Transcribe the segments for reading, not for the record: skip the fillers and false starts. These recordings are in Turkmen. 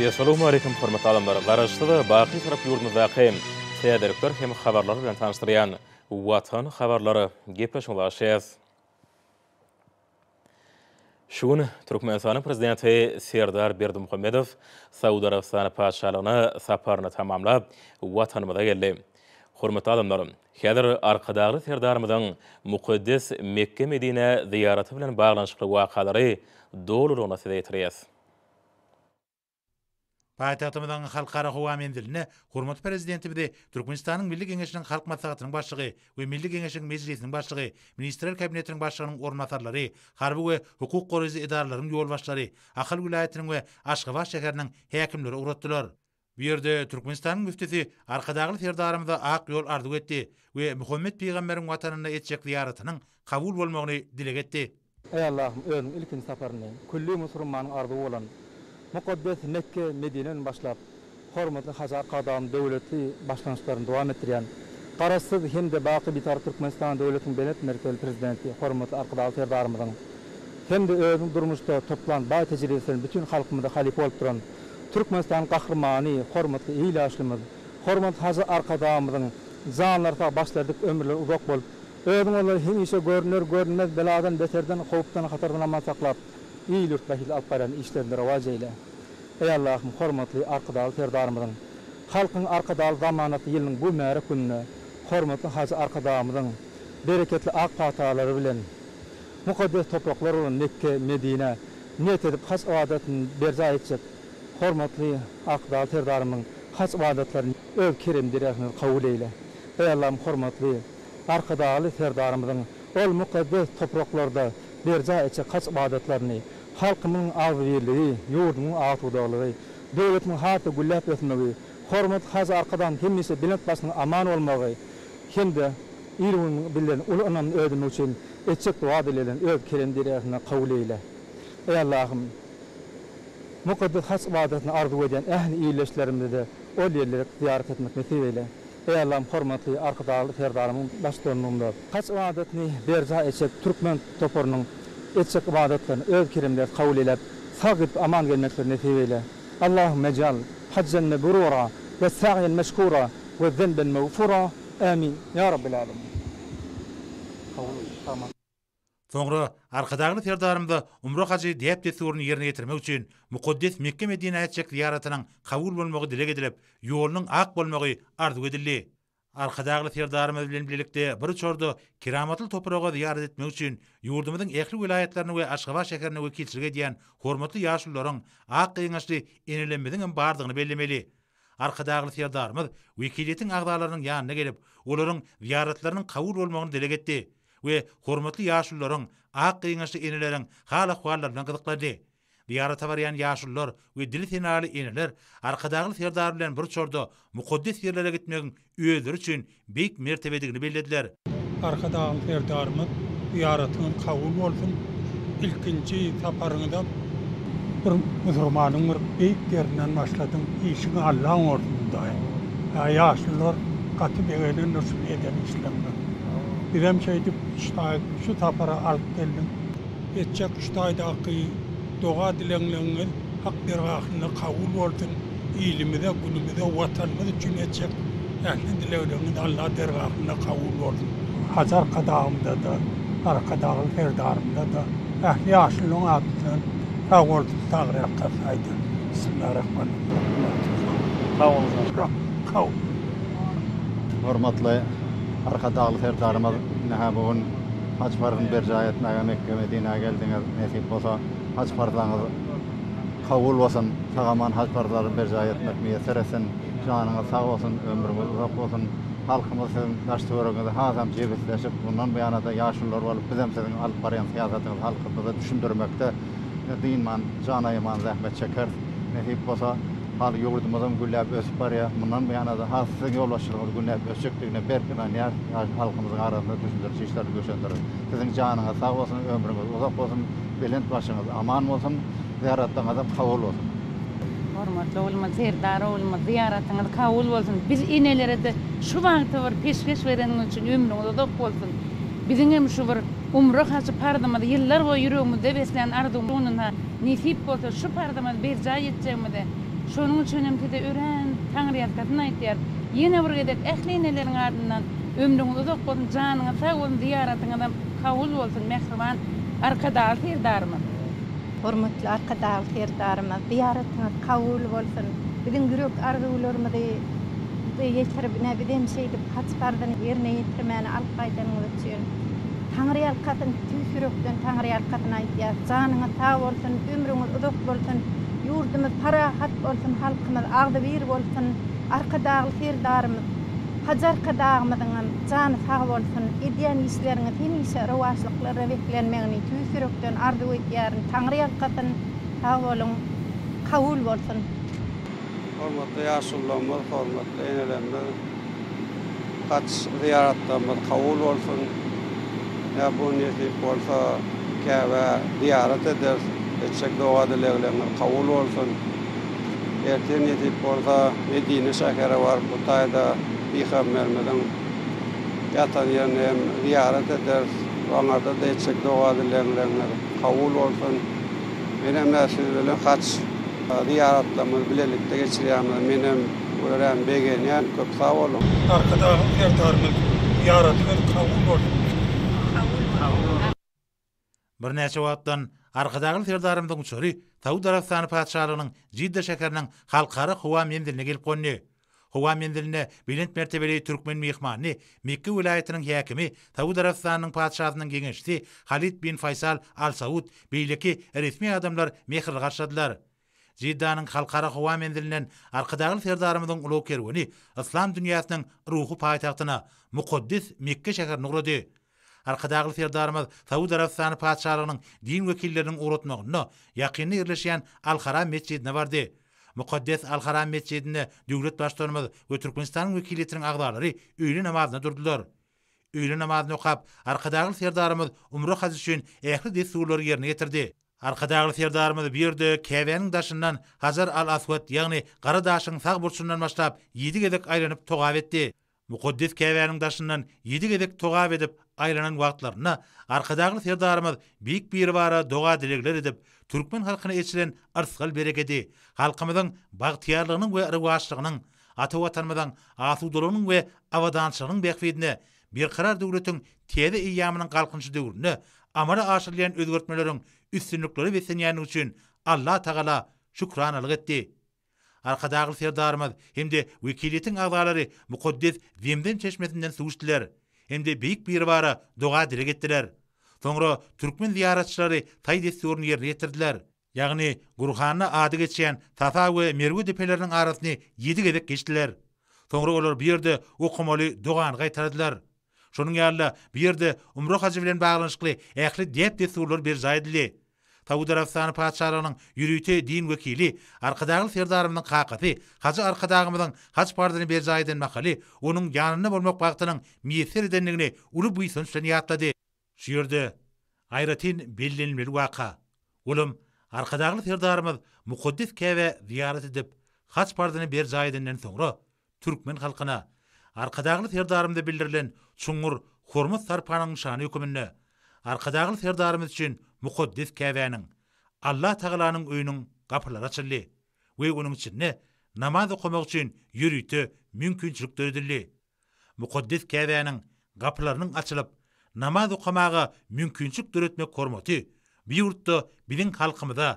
Assalamu alaikum hormatly adamlar. Garaşdyda baqy tarap ýurdumyzda käm täzelikler hem habarlar bilen tanışdyrýan Watan habarlary gepleşme başlaýar. Şuň Türkmenistan prezidenti Serdar Berdimuhammedow Saudy Arabistany paşalygyna saparyny tamamlap watanymyza geldi. Hormatly adamlar, häzir arkadagy Serdarymyzyň mukaddes Mekke Medine ziýaraty bilen baglanyşykly wakalary dolulugyna size ýetirýär. Paytahtymyzyň halkara howa menziline hormatly prezidentimiz Türkmenistanyň Milli Geňeşiniň halk maslahatynyň başlygy we Milli Geňeşiniň mejlisiniň başlygy, ministrler kabinetiniň başlygynyň ornatyrlary, harby we hukuk gorazy idaralaryň ýolbaşlary, Ahal vilayatynyň we Aşgabat şäheriniň häkimleri uratdylar. Bu ýerde Türkmenistanyň müftisi arkadagy Serdarymyza ak ýol arzuw etdi we Muhammed Peýgamberiň watanyna etjek ziýaratynyň kabul bolmagyny dilek etdi. Ey Allah'ım, özüm ilkin saparyny külli musulmanyň arzuw bolan mukaddes Mekke Medine'den başlap hormatly Hazar Qadam döwleti başlanýşlaryny dowam etdirýän garaşsyz hem de baqy bitar Türkmenistan döwletiniň belet merkezi prezidenti hormatly arkadaş Serdarymyzyň hem de özüň durmuşda toplan baý tejribesini bütün halkymyza halip bolup duran Türkmenistan gahrmany hormatly ýylaşlymyz hormatly Hazar Arkadamyzyň zanlarta başladyk ömürler uzak bolup özüň olar hemişe görünmez beladan beterden howpdan hatardan aman saklap iýilik bahil alyp baran işlerinde rewaj eyle. Ey Allah'ım, hormatly arkadaş Serdarymyzyň halkyň arkadaş zamanaty ýylynyň bu märe gününe hormatly Hazar Arkadamyzyň bereketli ak patalary bilen mukaddes topraklar bolan Mekke Medine niyet edip has adatyn berja etjek hormatly arkadaş Serdarymyň has adatlaryny öz kerem derejesinde kabul eyle. Ey Allah'ım, hormatly arkadaş Serdarymyzyň ol mukaddes topraklarda berja etjek has adatlaryny halkymyň agzyrlygy, ýurdumyň agtudaglygy, döwletiniň haýaty güllap ötmegi, hormat Hazar Arkadam hemmesi bilet başynyň aman bolmagy, hem-de ýürüň bilen uly anam ödünmek üçin etjek dua dilen öz kerem derejesinde kabul eyle. Ey Allah'ım, mukaddes has ibadatyny arzuw eden ähli iýleşlerimizi de ol ýerlere ziýarat etmek nasip eyle. Ey Allah'ım, hormatly arkadaşly Serdarymyň başlanmagynda has ibadatyny berja etjek türkmen toparynyň etjek ibadetlerini öz keremler kabul edip sagıp aman gelmeklerini nasip eyle. Allahümme ec'al haccan mebrura ve sa'yen meşkura ve zenben mağfura. Amin. Ya Rabbil alemin. Tamam. Soňra arkadagy Serdarymyza umra hajy diýip desuruny ýerine getirmek üçin mukaddes Mekke Medine etjek ziýaratynyň kabul bolmagy dilek edilip, ýolunyň ak bolmagy arzuw edildi. Arkadagy Serdarymyz bilen birlikde bir çorda kiramatly topraga ziýarat etmek üçin ýurdumyzyň ähli vilayatlaryny we Aşgabat şäherini wekilçilik edýän hormatly ýaşullaryň ak ýyňaşly enilenmediň bardygyny bellemeli. Arkadagy Serdarymyz wekiliyetiň agdalarynyň ýanyna gelip, olaryň ziýaratlarynyň kabul bolmagyny dilek etdi we hormatly ýaşullaryň ak ýyňaşly enileriň hal-ahwallary bilen gyzyklandy. Ziýarata barýan ýaşullar we dili tenali eniler arkadagy Serdar bilen bir çorda mukaddes ýerlere gitmegiň özleri üçin beýik mertebedigini bellediler. Arkadagy Serdarymyz ziýaratyny kabul bolsun. İlkinji saparyňda bir musulmanyň bir beýik ýerinden başladyň. Işiňi Allahyň ordunda. Ýaşullar gaty begelen nusul eden İslamda. Birem şeýdip şu sapara alyp geldim. Etjek ştaýdaky doğa dilenlerini hak dergahına kabul bolsun, ilimide, günümide, vatanımız için etjek ähli dileklerini Allah dergahına kabul bolsun. Hazar Qadamyda da, arkadagy Serdarymda da ähli ýaşulyň atyny sag bolsun, tagryk gasaýdy. Bismillahirrahmanirrahim. Hormatly arkadagy Serdarymyz nähä bugün haç faryny berja etmäge Mekke Medine'ye geldiňiz, nesip bolsa haç farlaňyz kabul bolsun, sagaman haç farlaryny berja etmek meýesser etsin, janyňyz sag bolsun, ömrüňiz uzak bolsun, halkymyzyň daşdöwrüňizi hasam jebetleşip, bundan beýanada ýaşullar bolup, bizem siziň alyp barýan syýasatyňyz halkymyza düşündirmekde diýman, janaýman zähmet çeker, nesip bolsa hal ýurdumyzyň güllap ösüp barýar, bundan beýanada hasyň ýolbaşçylygyny güllap ösjekdigine berkilen ýer halkymyzyň arasynda düşündirýär işler göçendirir. Siziň janyňyz sag bolsun, ömrüňiz uzak bolsun, belent başyňyz aman bolsun, ziýaratlaryňyz kabul bolsun. Hormatly ulma Serdar ulma ziýaratyňyz kabul bolsun. Biz inelere de şu wagtda bir peşkeş berenin üçin ömrüňiz uzak bolsun. Biziň hem şu bir umra hajy pardamada ýyllar boýy ýüregimizde beslen arzuwmyna nisip bolsa şu pardamada berja etjegmide Şonuň üçin hem de ören Taňry ýatgatyny aýtýar. Ýene bir gedek ählineleriň ardyndan ömrüňiz uzak bolsun, janyňyz sag bolsun, ziýaratyňyzdan kabul bolsun, mehriban arkadaş ýerdarymyz. Hormatly arkadaş ýerdarymyz, ziýaratyňyz kabul bolsun. Biziň gürek arzuwlarymyzy ýetirip näbidem şeýdip haçbardan ýerine ýetirmäni alqaýdanyňyz üçin Taňry ýalkatyny tüýsürekden Taňry ýalkatyny aýtýar. Janyňyz sag bolsun, ömrüňiz uzak bolsun, ýurdumyz parahat bolsun, halkymyz agdy bir bolsun. Arkadaş ýerdarymyz, haç arkadaşymyzyň jany sag bolsun. Edýän işleriňiz hemişe rewaçlyklara beklenmegini tüýsürekden arzu etýär. Taňry ýalkatyny sag bolun, kabul bolsun. Hormatly ýaşullarymyz, hormatly enelerimiz, kaç ziyaratlarymyz kabul bolsun. Ya bu nesip bolsa käbä ziyaret eder, etjek doga dileglerimiz kabul bolsun. Erten nesip bolsa Medine şäheri bar, bu taýda Peygamberimiziň ýatan ýerine ziyaret eder, oňarda da etjek doga dileglerimiz kabul bolsun. Menem näsil bilen kaç ziyaratlarymyz bilelikde geçirýärmiz. Menem ören begenýän köp sag bolun. Arkadaş ýerdarymyz ýaratyny kabul bolsun. Bir näçe wagtdan arkadagy ýerdarymyň uçary Saud Arabistany padşalygynyň Jidde şäheriniň halkara Huwa menziline gelip gonni. Huwa menziline bilent mertebeli türkmen mehmany, Mekke vilayatynyň häkimi, Saud Arabistanynyň padşahynyň geňeşçisi Halid bin Faysal Al Saud beýleki resmi adamlar mehir garşadylar. Jiddanyň halkara Huwa menzilinden arkadagy ýerdarymyň uly kerweni İslam dünýäsiniň ruhy paýtagtyna, muqaddes Mekke şäherine urady. Arkadagy ýerdarymyz Saud Arabistany padşalygynyň din wekilleriniň uratmagyna ýakyny ýerleşýän Al-Haram mescidine bardy. Muqaddes Al-Haram mescidine döwlet başlarymyz we Türkmenistanyň wekiliyetiniň agdalary öýle namazyna durdular. Öýle namazyny okap, arkadagy ýerdarymyz umra hajy üçin ähli desurlary ýerine ýetirdi. Arkadagy ýerdarymyz birde Käbäniň daşyndan Hajar al-Aswad, ýagny Gara daşyň sag burçundan başlap 7 gedek aýlanyp togap etdi. Muqaddes Käbäniň daşyndan 7 gedek togap edip aýlanan wagtlaryna arkadagy ýerdarymyz büyük bir bara doga dilegler edip türkmen halkyna eçilen arsgal bereketi, halkymyzyň bagtyarlygynyň we rewaçlygynyň, ata watanymyzyň asuwdulugynyň we awadançylygynyň bähwidine bir karar döwletiň täze iýamynyň galkynçy döwrüne amala aşyrlayan özgertmeleriň üstünlikleri besenýäni üçin Allah Taala şükranalyk etdi. Arkadagy ýerdarymyz hemde wekiliyetiň agdalary muqaddes Zemzem çeşmesinden su içdiler. Hemde büyük bir bara doga dilek etdiler. Soňra türkmen ziyaratçylary taý desturyny ýerine ýetirdiler. Ýagny Gurhanyna ady geçýän Safa we Merwe depeleriniň arasyny 7 gedek geçdiler. Soňra olar bir ýerde okumaly dogany gaýtardylar. Şonuň ýaly bir ýerde umra hajy bilen baglanyşykly ähli dep desturlar berjaýdyly. Saud Arabistany padşalygynyň ýürüýte din wekili, arkadagy ýerdarymyň kakasy, hajy arkadagymyzyň haç pardyny berjaýdan makaly, onuň ýanyna bolmak wagtynyň miýesir edenligini uly buýsun üçin ýatlady. Şu ýerde aýratyn bellenmeli waka. Ulum arkadagy ýerdarymyz muqaddes Käbä ziyaret edip haç pardyny berjaýdandan soňra türkmen halkyna arkadagy ýerdarymda bildirilen çuňur hormat sarpanyň şany hökümine arkadagy ýerdarymyz üçin muqaddes Käbäniň Allah Tagalanyň öýüniň gapylary açyldy we onuň içinde namaz okumak üçin ýürüýte mümkinçilikler edildi. Muqaddes Käbäniň gapylarynyň açylyp namaz okamaga mümkinçilik döretmek hormaty bir ýurtda biziň halkymyza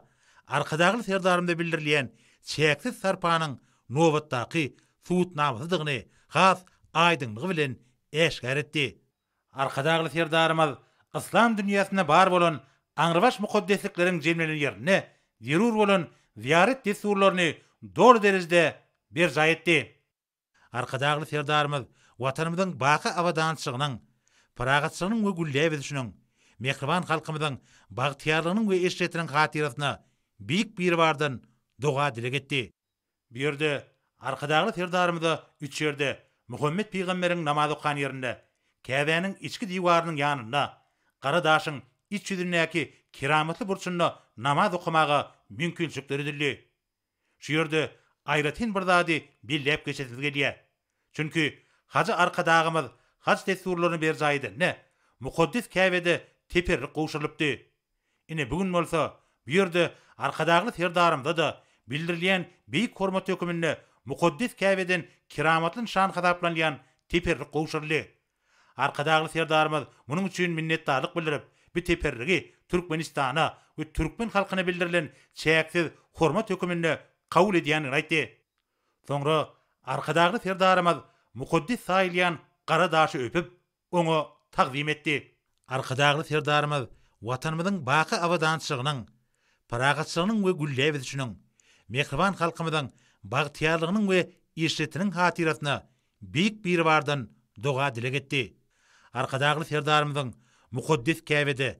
arkadagy ýerdarymda bildirilýän çäksiz sarpanyň nowatdaky suwut namazydygyny has aýdynlygy bilen eşgär etdi. Arkadagy ýerdarymyz İslam dünýäsine bar bolan aňrybaş muqaddeslikleriň jemlenen ýerine ýerur bolan ziyaret desurlaryny dor derejede berjaý etdi. Arkadagy ýerdarymyz watanymyzyň baky awadançylygynyň, paragatçylygynyň we güllebedişiniň, mehriban halkymyzyň bagtyarlygynyň we eşretiniň hatyrasyna büyük bir bardan doga dilek etdi. Bir ýerde arkadagy ýerdarymyza 3 ýerde Muhammed Peýgamberiň namaz okan ýerinde, Käbäniň içki diwarynyň ýanynda, Gara daşyň iç ýüzündäki kiramatly burçunda namaz okumaga mümkinçilikler edildi. Şu ýerde aýratyn bir zady billep geçetilýär. Çünki hajy arkadagymyz haç desurlaryny berjaýdy. Ne? Muqaddes Käbäde teperlik gowşulypdy. Ine bugün bolsa bu ýerde arkadagy ýerdarymda da bildirilýän beýik hormat hökümine muqaddes Käbeden kiramatly şan hadaplanýan teperlik gowşurly. Arkadagy serdarymyz munyň üçin minnetdarlyk bildirip, bu teperligi Türkmenistana we Türkmen halkyna bildirilen çäksiz hormat hökümine kabul edýänini aýtdy. Soňra arkadagy serdarymyz muqaddes saýlýan qara daşy öpüp, oňa taqdim etdi. Arkadagy serdarymyz watanymyzyň baky awadançylygynyň, paragatçylygynyň we güllebizişiniň, mehriban halkymyzyň bagtyarlygynyň we işletiniň hatirasyna beýik bir bardan doga dilek etdi. Arkadagy serdarymyzyň muqaddes Käbede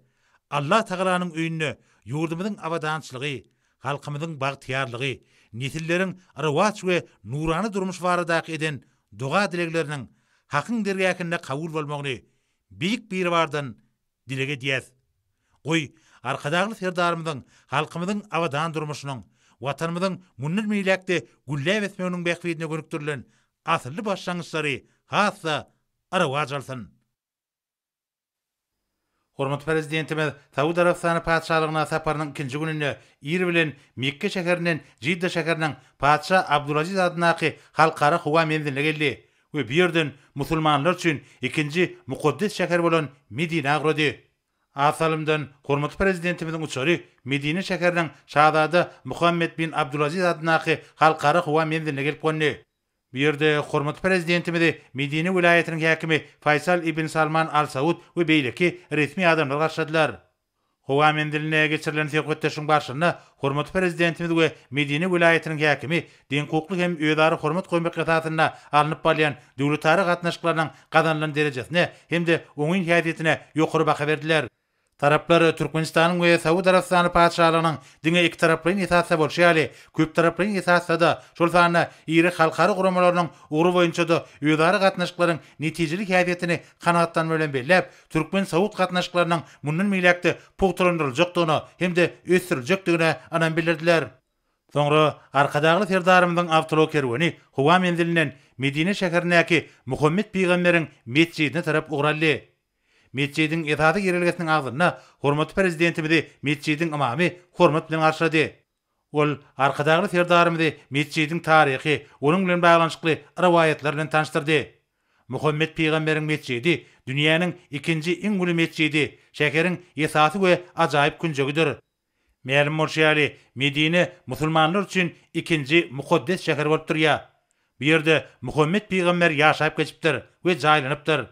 Allah Tagalanyň öýünde ýurdumyzyň awadançylygy, halkymyzyň bagtyarlygy, nesilleriň arwaç we nurany durmuş barada eden doga dilekleriniň hakyň dergäkinde kabul bolmagyny beýik bir bardan dilek edýäs. Goý, arkadagy serdarymyzyň halkymyzyň awadan durmuşynyň, watanymyzyň munny milekde güllep etmeginiň bähwidine görüktirilen asly başlangyçlary hassa arwaç alsyn. Hormat prezidentimiz Saudi Arabistany padşahlygyna saparynyň ikinji gününde iri bilen Mekke şäherinden Jidda şäheriniň padşah Abdulaziz adynaky halkara howa menziline geldi we bu ýerden musulmanlar üçin ikinji muqaddes şäher bolan Medina gurdy. Asalymdan hormat prezidentimiziň uçary Medine şäheriniň şahzada Muhammed bin Abdulaziz adynaky halkara howa menziline gelip gönni. Bu ýerde hormat prezidentimizi Medine vilayetiniň häkimi Faysal ibn Salman Al Saud we beýleki resmi adamlar garşyladylar. Howa menziline geçirilen söhbetleşiň başynda hormat prezidentimiz we Medine vilayetiniň häkimi din hukukly hem öýdary hormat goýmak esasynda alınıp bolýan döwletary gatnaşyklarynyň gazanlan derejesine hem-de oňun häsiýetine ýokary baha berdiler. Taraplar Türkmenistanyň we Saudi Arabistany padşahlygynyň diňe iki taraplyň esasy bolşaly, köp taraplyň esasy da şol sany iri halkary guramalarynyň uğru boýunça da öýdary gatnaşyklaryň netijelik häsiýetini kanagatdan bilen bellep, Türkmen Saudi gatnaşyklarynyň mundan milekde pogturandyryljakdygyny hem-de ösdüriljekdigine anan bildirdiler. Soňra arkadagy serdarymyzyň awtolog kerweni howa menzilinden Medine şäherindäki Muhammed Peýgamberiň mescidine tarap ugraldy. Mescidin esasy ýerelgesiniň agzyna hormat prezidentimizi mescidin imamy hormat bilen garşylady. Ol arkadagy serdarymyzy mescidin taryhy, onuň bilen baglanyşykly riwayetler bilen tanıştyrdy. Muhammed Peýgamberiň mescidi dünýäniň ikinji iň uly mescidi, şäheriň esasy we ajaýyp günjegidir. Ma'lum bolşaly, Medine musulmanlar üçin ikinji muqaddes şäher bolup durýar. Bu ýerde Muhammed Peýgamber ýaşaýyp geçipdir we jaýlanypdyr.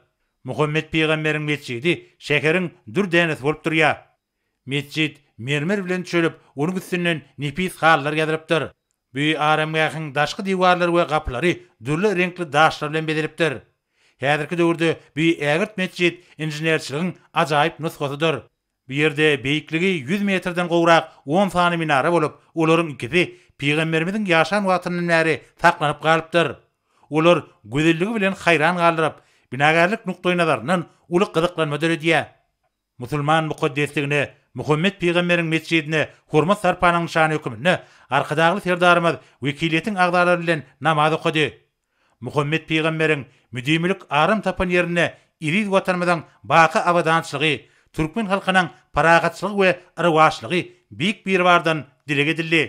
Muhammed Peýgamberiň mescidi şäheriň dur dänesi bolup durýar. Mescid mermer bilen çölüp, onuň üstünden nipis hallar ýazylypdyr. Bu aramgahyň daşky diwarlary we gapylary dürli renkli daşlar bilen bezilipdir. Häzirki döwürde bu ägirt mescid injenerçiligiň ajaýyp nusgasydyr. Bu ýerde beýikligi 100 metrden gowrak 10 sany minara bolup, olaryň ikisi Peýgamberimiziň ýaşan watanynyň näri saklanyp galypdyr. Olar gözelligi bilen haýran galyp, binagarlyk nukdoy nazaryndan uly gyzyklanma döredýär. Musulman muqaddesligine, Muhammed Peýgamberiň mescidine hormat sarpanyň şany hökümine arkadagy serdarymyz wekiliyetiň agdalary bilen namaz okudy. Muhammed Peýgamberiň müdimlik arym tapan ýerine iri watanymyzyň baky awadançylygy, Türkmen halkynyň paragatçylygy we arwaçlygy beýik bir bardan dilek edildi.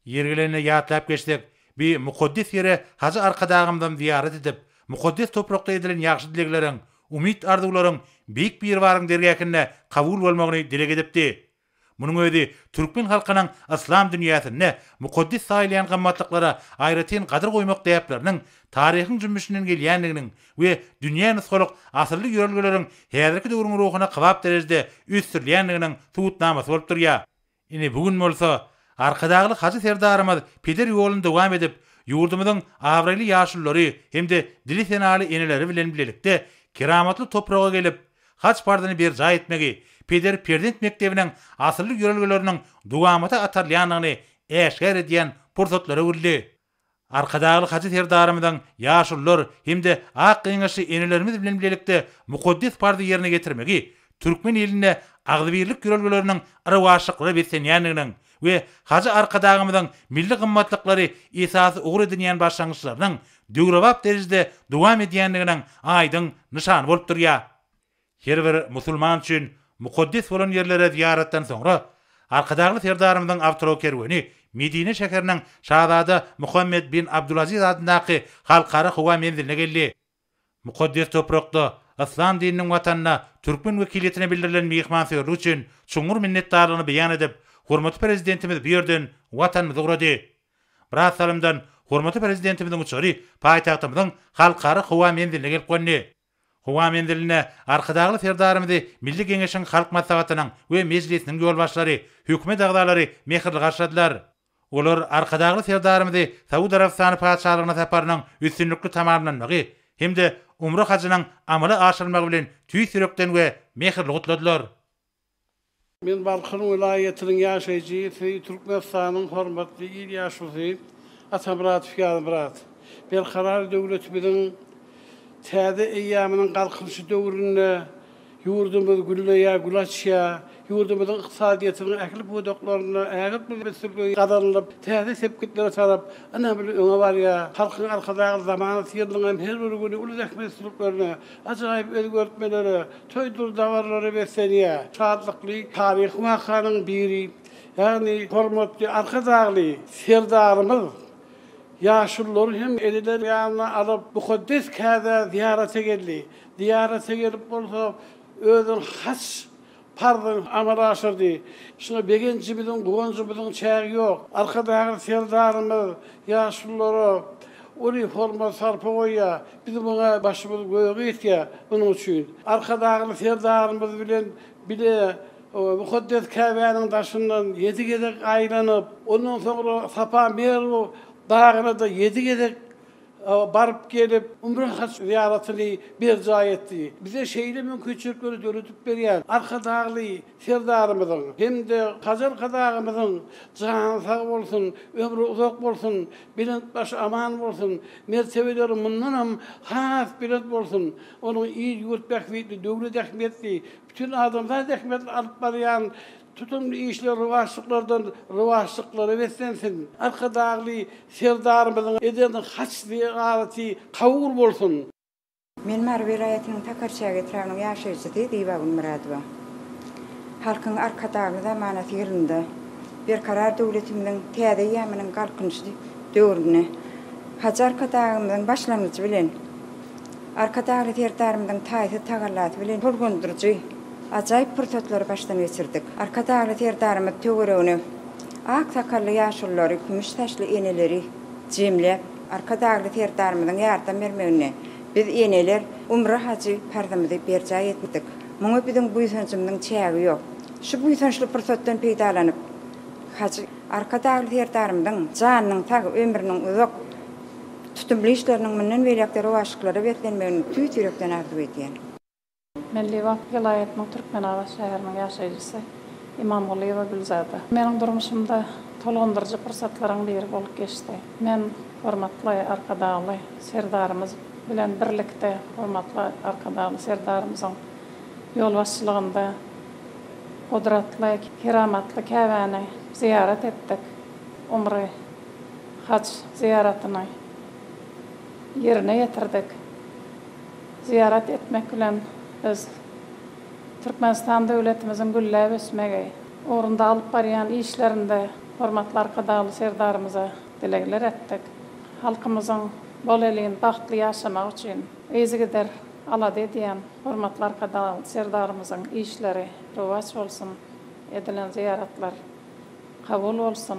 Ýergilerini ýatlap geçdik. Bir muqaddes ýere hazy arkadagymdan ziyaret edip, muqaddes toprakda edilen ýaxşy dilekleriň, umid arzularyň beýik bir baryň dergäkinde kabul bolmagyny dilek edipdi. Munyň özi Türkmen halkynyň islam dünýäsinde muqaddes saýlayan gammatlyklara aýratyn gadyr goýmak diýipleriniň taryhyň jümmüşinden gelýändiginiň we dünýäni soluk asyrly ýörelgeleriň häzirki döwrüň ruhyna kybap derejede üstürilýändiginiň tutnamasy bolup durýar. Ine bugün bolsa arkadagy hacı serdarymyz peder ýolunda dowam edip, ýurdumyzyň awraly ýaşullary hem-de dili senaly eneleri bilen bilelikde keramatly topraga gelip, haç pardany bir jaý etmegi, peder Perdent mektebiniň asyrly ýörelgeleriniň dowamata atarlýanyny eşger edýän pursatlary urly. Arkadagy hacı serdarymyzyň ýaşullar hem-de ak ýeňişi enelerimiz bilen bilelikde muqaddes pardy ýerine getirmegi, Türkmen eline agdybirlik ýörelgeleriniň arwaşlyklary besenýändiginiň we hacı arkadagymyzyň milli gymmatlyklary esasy ugry edilýän başlangyçlarynyň döwrewap derejede dowam edýändiginiň aýdyň nyşany bolup durýar. Her bir musulman üçin muqaddes bolan ýerlere ziyaretden soňra arkadagy serdarymyzyň awtolog kerweni Medine şäheriniň şahzada Muhammed bin Abdulaziz adyndaky halkara howa menziline geldi. Mukaddes toprakda Islam dininiň watanyna türkmen wekiliýetine bildirilen mehmansöwürlük üçin çuňur minnetdarlygyny beýan edip, hormatly prezidentimiz bu ýerden watanymyzy gurady. Biraz salamdan hormatly prezidentimiziň uçary paýtagtymyzyň halkara howa menziline gelip gönni. Howa menziline arkadagy serdarymyzy Milli Geňeşiň halk maslahatynyň we meclisiniň ýolbaşlary, hökümet agdalary mehirli garşyladylar. Olar arkadagy serdarymyzy Saudi Arabistany paçalygyna saparynyň üstünlükli tamamlanmagy hemde umra hajynyň amaly aşyrmagy bilen tüý sürekden we mehirli gutladylar. Men Balkın vilayetiniň ýaşaýjy Türkmenistanyň hormatly İlýaşowy Atamrat Fiýalmrat. Belkarar döwletimiziň täze eýýamynyň galkymşy döwründe ýurdumyz güllüýä, gulaçýa, ýurdumyzyň ykdysadyýatynyň ähli bodaklaryna ägit bir gadanlyp, täze sepkitlere tarap, ana bir öňe barýa, halkyň arkadaky zamany ýylyň her bir güni uluzak mesuluklarına, ajaýyp özgörtmelere, toýdur dawarlary besenýä, şadlykly taryh wakanyň biri, ýagny hormatly arkadaky serdarymyz yaşullar hem eliler yanına alıp mukaddes käze ziyarete geldi. Ziyarete gelip bolsa özün has pardon amara aşırdı. Şuna begencimizin, guvancımızın çağı yok. Arkadağı serdarımız, yaşulları uniforma sarpa koyya. Bizim buna başımız koyuyor ya bunun için. Arkadağı serdarımız bile mukaddes käbenin taşından 7 gedek aylanıp, ondan sonra sapa meru dağına da 7 gedek barıp gelip umra haç ziyaretini bir jaý etdi. Bize şeýle mümkinçilikleri döretip berýär. Arka dağlı serdarymyzyň hemde Hajar kadağymyzyň jany sag bolsun, ömrü uzak bolsun, bilen baş aman bolsun, mertebeleri mundan hem has bilet bolsun. Onuň iyi ýurt bähwitli, döwlet ähmiýetli, bütün adamlar ähmiýet alyp barýan tutumlu işler rıvaşlıklardan rıvaşlıkları beslensin. Arka dağlı serdarımızın edenin haç ziyareti kavul bolsun. Men Mar vilayetiniň Takarçaga etrafynyň ýaşaýjysy Diýbagul Muradowa. Halkyň arka dağlı zamanaty ýylynda berkarar döwletimiň täze ýamynyň galkynçy döwrüne Hajar kadağymyzyň başlangyjy bilen arka dağlı serdarymyzyň taýsy tagallaty bilen torgondurjy ajaýyp pürsatlar başdan geçirdik. Arka dağlı serdarymyz töweregini ak sakally ýaşullary, kümüş taşly eneleri jemlep arka dağlı serdarymyzyň ýardam bermegine biz eneler umra hajy perdamyzy berjaý etdik. Muňa biziň buýsançymyň çägi ýok. Şu buýsançly pürsatdan peýdalanyp hajy arka dağlı serdarymyzyň janynyň tag ömrüniň uzak tutumly işleriniň menden welekleri waşyklary betlenmegini tüý sürekden arzuw edýän. Melliwat vilayetiniň Türkmenawa şäheriniň ýaşaýjysy İmamgulyeva Gülzada. Meniň durmuşymda tolgondyrjy pursatlaryň biri bolup geçdi. Men hormatly arkadaşly serdarymyz bilen birlikde hormatly arkadaşly serdarymyzyň ýolbaşçylygynda godratly, keramatly käbäni ziyaret etdik. Umry haç ziyaretini yerine ýetirdik. Ziyaret etmek bilen biz Türkmenistan döwletimiziň gülläp ösmegi, orunda alyp barýan işlerinde hormatly arkadaşly serdarymyza dilegler etdik. Halkymyzyň bol elin bagtly ýaşamak üçin ezigider alady edýän hormatly arkadaşly serdarymyzyň işleri rowaç bolsun, edilen ziyaretler kabul bolsun.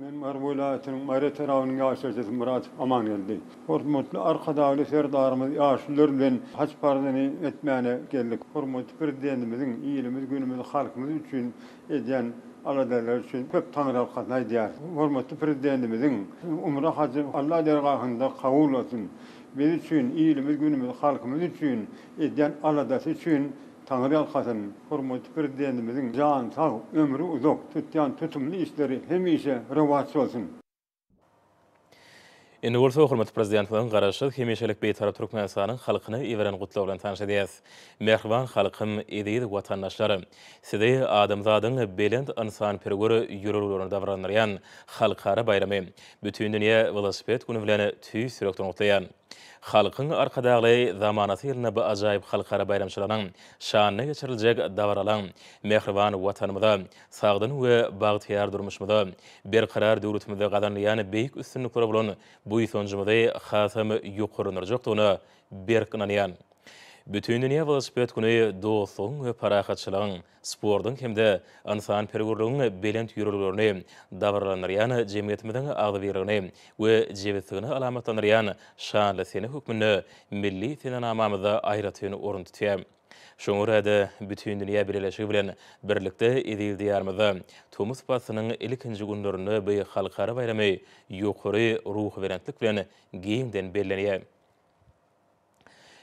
Men Mar vilayetiniň Mare tarawynyň ýaşaýjysy Murat aman geldi. Hormatly arkadaşly serdarymyz ýaşular bilen haç pardany etmäne geldik. Hormatly prezidentimiziň ýylymyz günümiz halkymyz üçin edýän aladalar üçin köp taňryalyklar aýdýar. Hormatly prezidentimiziň umra hajy Allah dergahynda kabul bolsun. Biz üçin ýylymyz günümiz halkymyz üçin edýän aladasy üçin Tanrı alkasın, hormatly prezidentimiziň jan sag, ömrü uzak tutýan tutumly işleri hemişe rewaç bolsun. Indi bolsa hormatly prezidentimiziň garaşy hemişelik beýtarap Türkmenistanyň halkyny iweren gutlaw bilen tanış edýäs. Mehriban halkym, edeýid watandaşlary, sizi adamzadyň belend insan perweri ýürürligini dawranýan halkara bayramy, bütün dünýä velosiped güni bilen tüý sürekden gutlaýan. halkyň arkadagy zamanaty ýerine bu ajaýyp halkara bayramçylaryň şanyna geçiriljek dawralan mehriban watanymyza sagdyn we bagtyar durmuşmyza berkarar döwletimizde gadanlayan beýik üstünlikleri bolan bu ýytonjymyza hasam ýokurunarjakdygyna berkinanýan. Bütün dünya velosiped günü dostluğun ve parahatçılığın, sportun hem de insan pergurluğun belent yürürlüklerini davrlanıryan cemiyetimizden ağlıbirliğini ve cevizliğini alamatlanıryan şanlı seni hükmünü milli tenanamamızda ayratığını orun tutuyam. Şoňa räde bütün dünya birleşigi bilen birlikde edil diyarmyzda Tomus basının ilkinji günlerini bu halkara bayramy ýokary ruh berentlik bilen giňden bellenýär.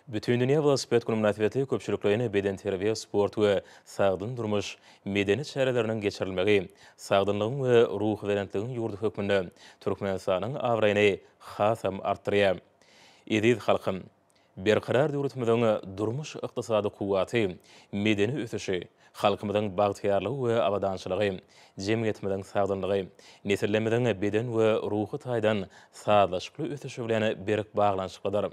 Bütün dünya velosiped günü münasibeti köpçülüklerini beden terbiye, sport ve sağdın durmuş medeni çarelerinin geçirilmegi, sağdınlığın ve ruh verentliğin yurdu hükmünde Türkmenistan'ın avrayını hasam arttırıya. Ediz halkım, berkarar döwletimizden durmuş ykdysady kuwaty, medeni ösüşi, halkymyzyň bagtyarlygy we abadançylygy, jemgyýetimizden sağdynlygy, nesillemizden beden we ruhy taýdan sağlaşykly ösüşi bilen berik baglanşyklydyr.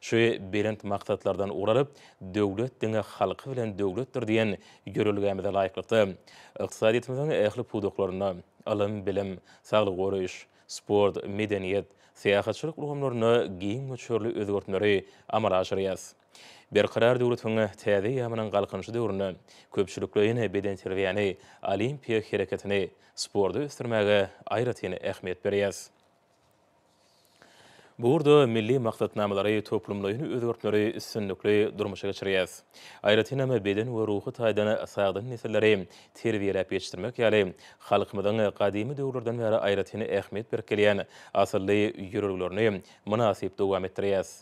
Şu berent maksatlardan uralyp, döwlet diňe halky bilen döwletdir diýen görülgämize laýyklykdy. Ykdysadiyetimiziň ähli puduklaryna, alim, bilim, saglyk goraýyş, sport, medeniýet, siýasatçylyk ulgamlaryna giň göçerli özgertmeleri amala aşyrýas. Berkarar döwletiň täze ýamynyň galkynjy döwrüne köpçülüklerini beden terbiýany, olimpiya hereketini, sporty ösdürmäge aýratyny ähmiýet berýäs. Burada milli maksatnamalary toplumlaryny özgertmeleri üstünlikli durmuşa geçirýäs. Aýratynamy beden we ruhy taýdan sağdyn nesilleri terbiýelep ýetişdirmek ýaly halkymyzyň gadimy döwürlerden bäri aýratyny ähmiýet berip gelýän asylly ýürürlüklerini münasip dowam etdirýäs.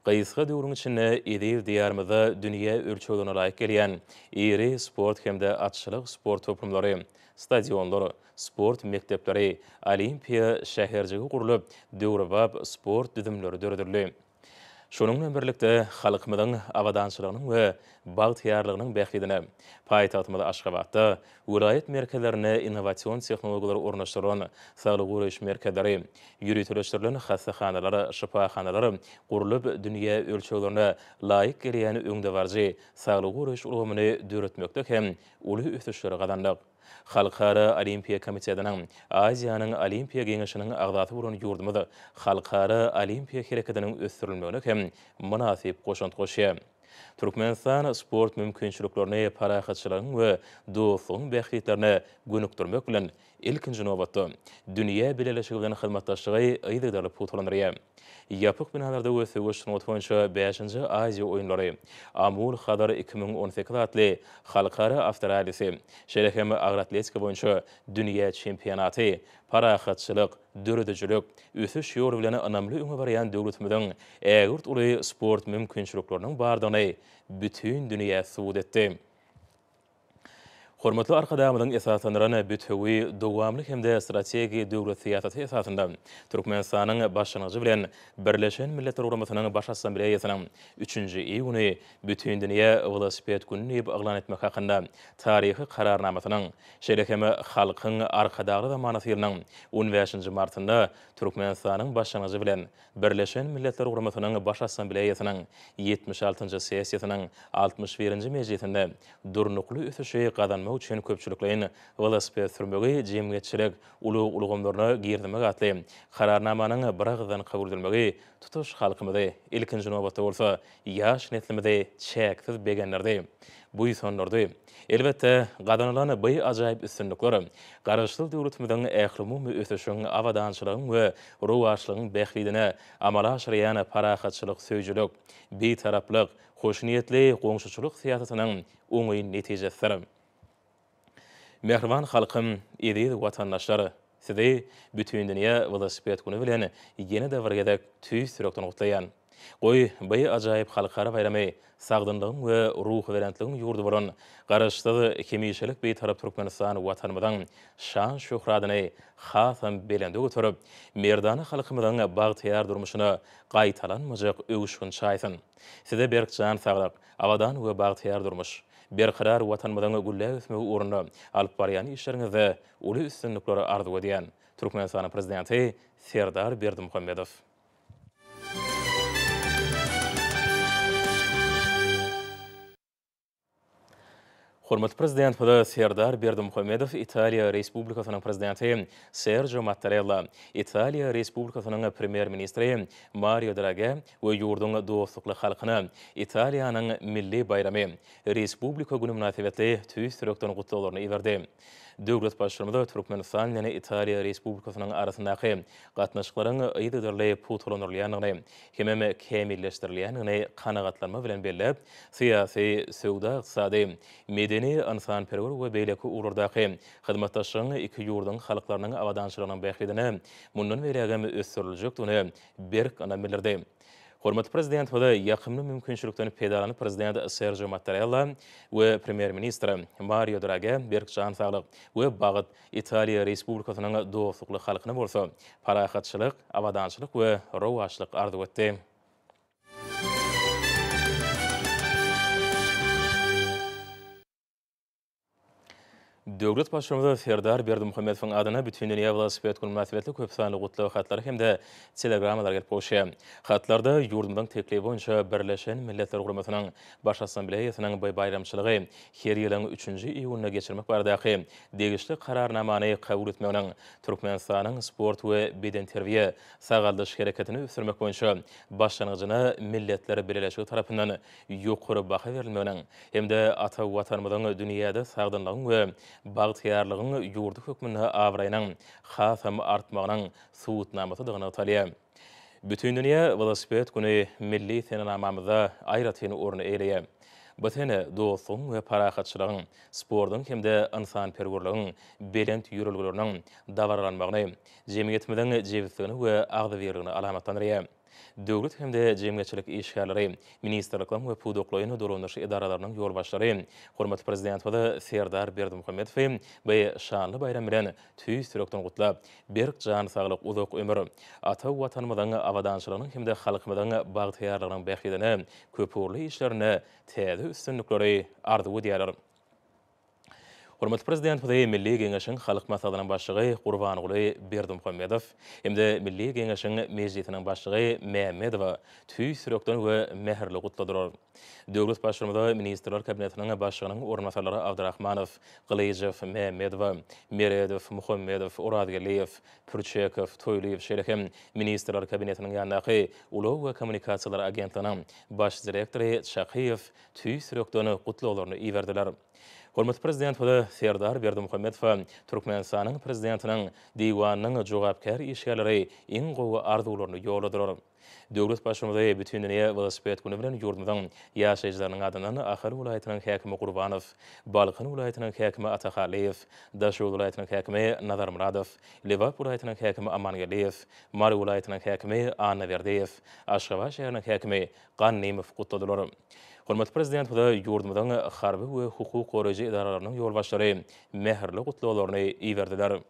Gaýsga döwrüň içinde edil diýarmyzda dünýä ölçegine laýyk gelýän iri sport hemde atçylyk sport toplumlary, stadionlar, sport mektepleri, olimpiya şäherjigi gurulyp, döwrebap sport düzümleri döredildi. Şonuň bilen birlikde halkymyzyň abadançylygynyň we bagtyarlygynyň bähridine paýtagtymyzda Aşgabatda vilayet merkezlerine innowasion tehnologiýalary ornaşdyran saglyk goraýyş merkezleri, ýürütülüşdirilen hastahanalary, şifahanalary gurulyp dünýä ölçeglerine laýyk gelýän öňde barjy saglyk goraýyş ulgamyny döretmekde hem uly ösüşleri gadanlyk. Halkara Olimpiya Komitetining Aziýanyň Olimpiya Geňeşiniň agdaty bolan ýurdumyzy halkara olimpiya hereketiniň ösdürilmegine hem münasip goşant goşýar. Türkmenistan sport mümkinçiliklerini parahatçylygyň we dostlugyň bähritlerini gönükdirmek bilen ilkinji nowatda dünýä birleşigi bilen hyzmatdaşlygy ýygydaly putulanýar. Yapık binalarda ösügüşün otwança 5-nji Aziýa oýunlary, Amur Hadar 2018 adly halkara avtoralysi, şerehem agratletika boýunça dünýä çempionaty, parahatçylyk, döredijlik, ösüş ýoly bilen anamly öňe barýan döwletimiziň ägirt uly sport mümkinçilikleriniň bardygyny bütün dünýä subut etdi. Hormatly arkadaşlarymyň esaslandyran bütüwi dowamly hemde strategiýa döwlet siýasaty esasynda Türkmenistanyň başlanýygy bilen Birleşen Milletler Ugrumasynyň baş assambleýasynyň 3-nji ýygyny bütün dünýä velosiped gününi aglan etmek hakynda taryhy kararnamasynyň şerekeme halkyň arkadagy zamanatynyň 15-nji martynda Türkmenistanyň başlanýygy bilen Birleşen Milletler Ugrumasynyň baş assambleýasynyň 76-njy sessiýasynyň 61-nji mejlisinde durnukly ösüşi gadanmak üçin köpçülüklerin velosiped sürmegi jemgyýetçilik ulugumlaryna girdimek atly kararnamanyň biragdan kabul edilmegi tutuş halkymyzy ilkinji nowatda bolsa ýaş neslimizde çäksiz begenlerdi. Bu ýysonlardy. Elbetde gadanylan bu ajaýyp üstünlikler garaşlyk döwletimiziň ähli ösüşiň, abadançylygyň we ruwaşlygyň bähridine amala aşyrýan parahatçylyk, söýjülük, betaraplyk, hoşniýetli goňşuçylyk siýasatynyň oňy netijesidir. Mehriban halkym, edil watandaşlar, sizi bütün dünýä velosiped günü bilen ýene de birgedek tüýs sürekden gutlaýan. Goý, bu ajaýyp halkara bayramy sagdynlygyň we ruh berentligiň ýurdu bolan garaşlyk kemişelik beýtarap Türkmenistan watanymyzyň şan şöhratyny hasam belende götürüp, merdany halkymyzyň bagtyar durmuşyna gaýtalanmajak öwüşgün çaýsyn. Size berkjan saglyk, awadan we bagtyar durmuş, berkarar watanymyzyň gülle ösmegi uğruna alyp barýan işleriňizde uly üstünlikleri arzu edýän Türkmenistan prezidenti Serdar Berdimuhammedow. Hormatly prezident Pada Serdar Berdimuhamedov Italiya Respublikasynyň prezidenti Sergio Mattarella, Italiya Respublikasynyň premier ministri Mario Draghi we ýurduň dostlukly halkyna Italiýanyň milli bayramy Respublika güni münasibetli tüýsürekden gutluglaryny iberdi. Döwlet başçylygynda Türkmenistan ýene Italiya Respublikasynyň arasyndaky gatnaşyklaryň ýygydyry putulanyrlyanyny hemem kemilleşdirilýäni kanagatlanma bilen bellep, syýasy, söwda, ykdysady, medeni, insanperwer we beýleki ururdaky hyzmatdaşlygyň iki ýurduň halklarynyň awadançylygynyň bähridini mundan berýän ösdüriljekdigini berk ana bildirdi. Hormatly prezident we ýakymly mümkinçilikden peýdalanyp prezident Sergio Mattarella we premier ministr Mario Draghi berk jan saglyk we bagyt Italiya Respublikasynyň dostlukly halkyna bolsa parahatçylyk, awadançylyk we rowaçlyk arzuw etdi. Döwlet başçymyzy Serdar Berdimuhamedowyň adyna bütün dünýä velosiped güni münasibetli köp sanly gutlagy hatlary hemde telegrammalar gelip bolşy. Hatlarda ýurdumyň teklibi boýunça Birleşen Milletler Guramasynyň Baş Assambleýasynyň bayramçylygy her ýylyň 3-nji iýulyna geçirmek baradaky degişli kararnamany kabul etmeginiň Türkmenistanyň sport we beden terbiýe sagaldyş hereketini ösürmek boýunça başlangyjyna Milletler Birleşigi tarapyndan ýokary baha berilmeginiň hemde ata watanymyzyň dünýäde sagdynlygyň we bagtyarlygyň ýurdy hökmüne awraýanyň hasam artmagynyň suwutnamasydygyny talýar. Bütün dünýä velosiped güni milli tenamamyzda aýratyny orny eýleýär. Bu tene dostlugyň we parahatçylygyň, spordyň hemde insanperwerligiň belent ýürülgüleriniň dawarlanmagyny, jemgyýetimiziň jebitligini we agdyberligini alamatlanýar. Döwlet hemde jemgyýetçilik işgärleri, ministrlikler we pudoklaryny durumdaşy edaralarynyň ýolbaşlary, hormatly prezident we Serdar Berdimuhamedow we şanly bayram bilen tüýsürekden gutlap, berk jan saglyk, uzak ömür, ata watanymyzyň awadançylygynyň hemde halkymyzyň bagtyarlygynyň bähridini, köpürli işlerini, täze üstünlikleri arzuw edýärler. Hormatly prezident we Milli Geňeşiň halk maslahatynyň başlygy Gurbanuly Berdimuhamedow hemde Milli Geňeşiň mejlisiniň başlygy Mehmedow tüýsürekden we meherli gutladylar. Döwlet başçylygynda ministrler kabinetiniň başlygynyň ornatçylary Abdurrahmanow, Gylýjew, Mehmedow, Meredow, Muhammedow, Uradgaliyew, Pürçekow, Toýliyew şeýlehem ministrler kabinetiniň ýandaky Ulaw we Kommunikasiýalar agentligining baş direktory Şakyýew tüýsürekden gutluglaryny iberdiler. Hormatly prezident we Serdar Berdimuhamedow Türkmenistanyň prezidentiniň diwanynyň jogapkar işgärleri iň gowy arzuwlaryny ýoladylar. Döwlet başçymyzy bütün dünýä velosiped güni bilen ýurdumyzyň ýaşaýjylarynyň adynyň Ahar welaýatynyň häkimi Gurbanow, Balkyn welaýatynyň häkimi Atahaliyew, Daşow welaýatynyň häkimi Nazar Muradow, Lewap welaýatynyň häkimi Amangaliyew, Mary welaýatynyň häkimi Anna Verdiyew, Aşgabat şäheriniň häkimi Gannymow gutladylar. Hormatly prezident we ýurdumyzyň harby we hukuk goraýjy edaralarynyň ýolbaşlary meherli gutluglaryny iberdiler.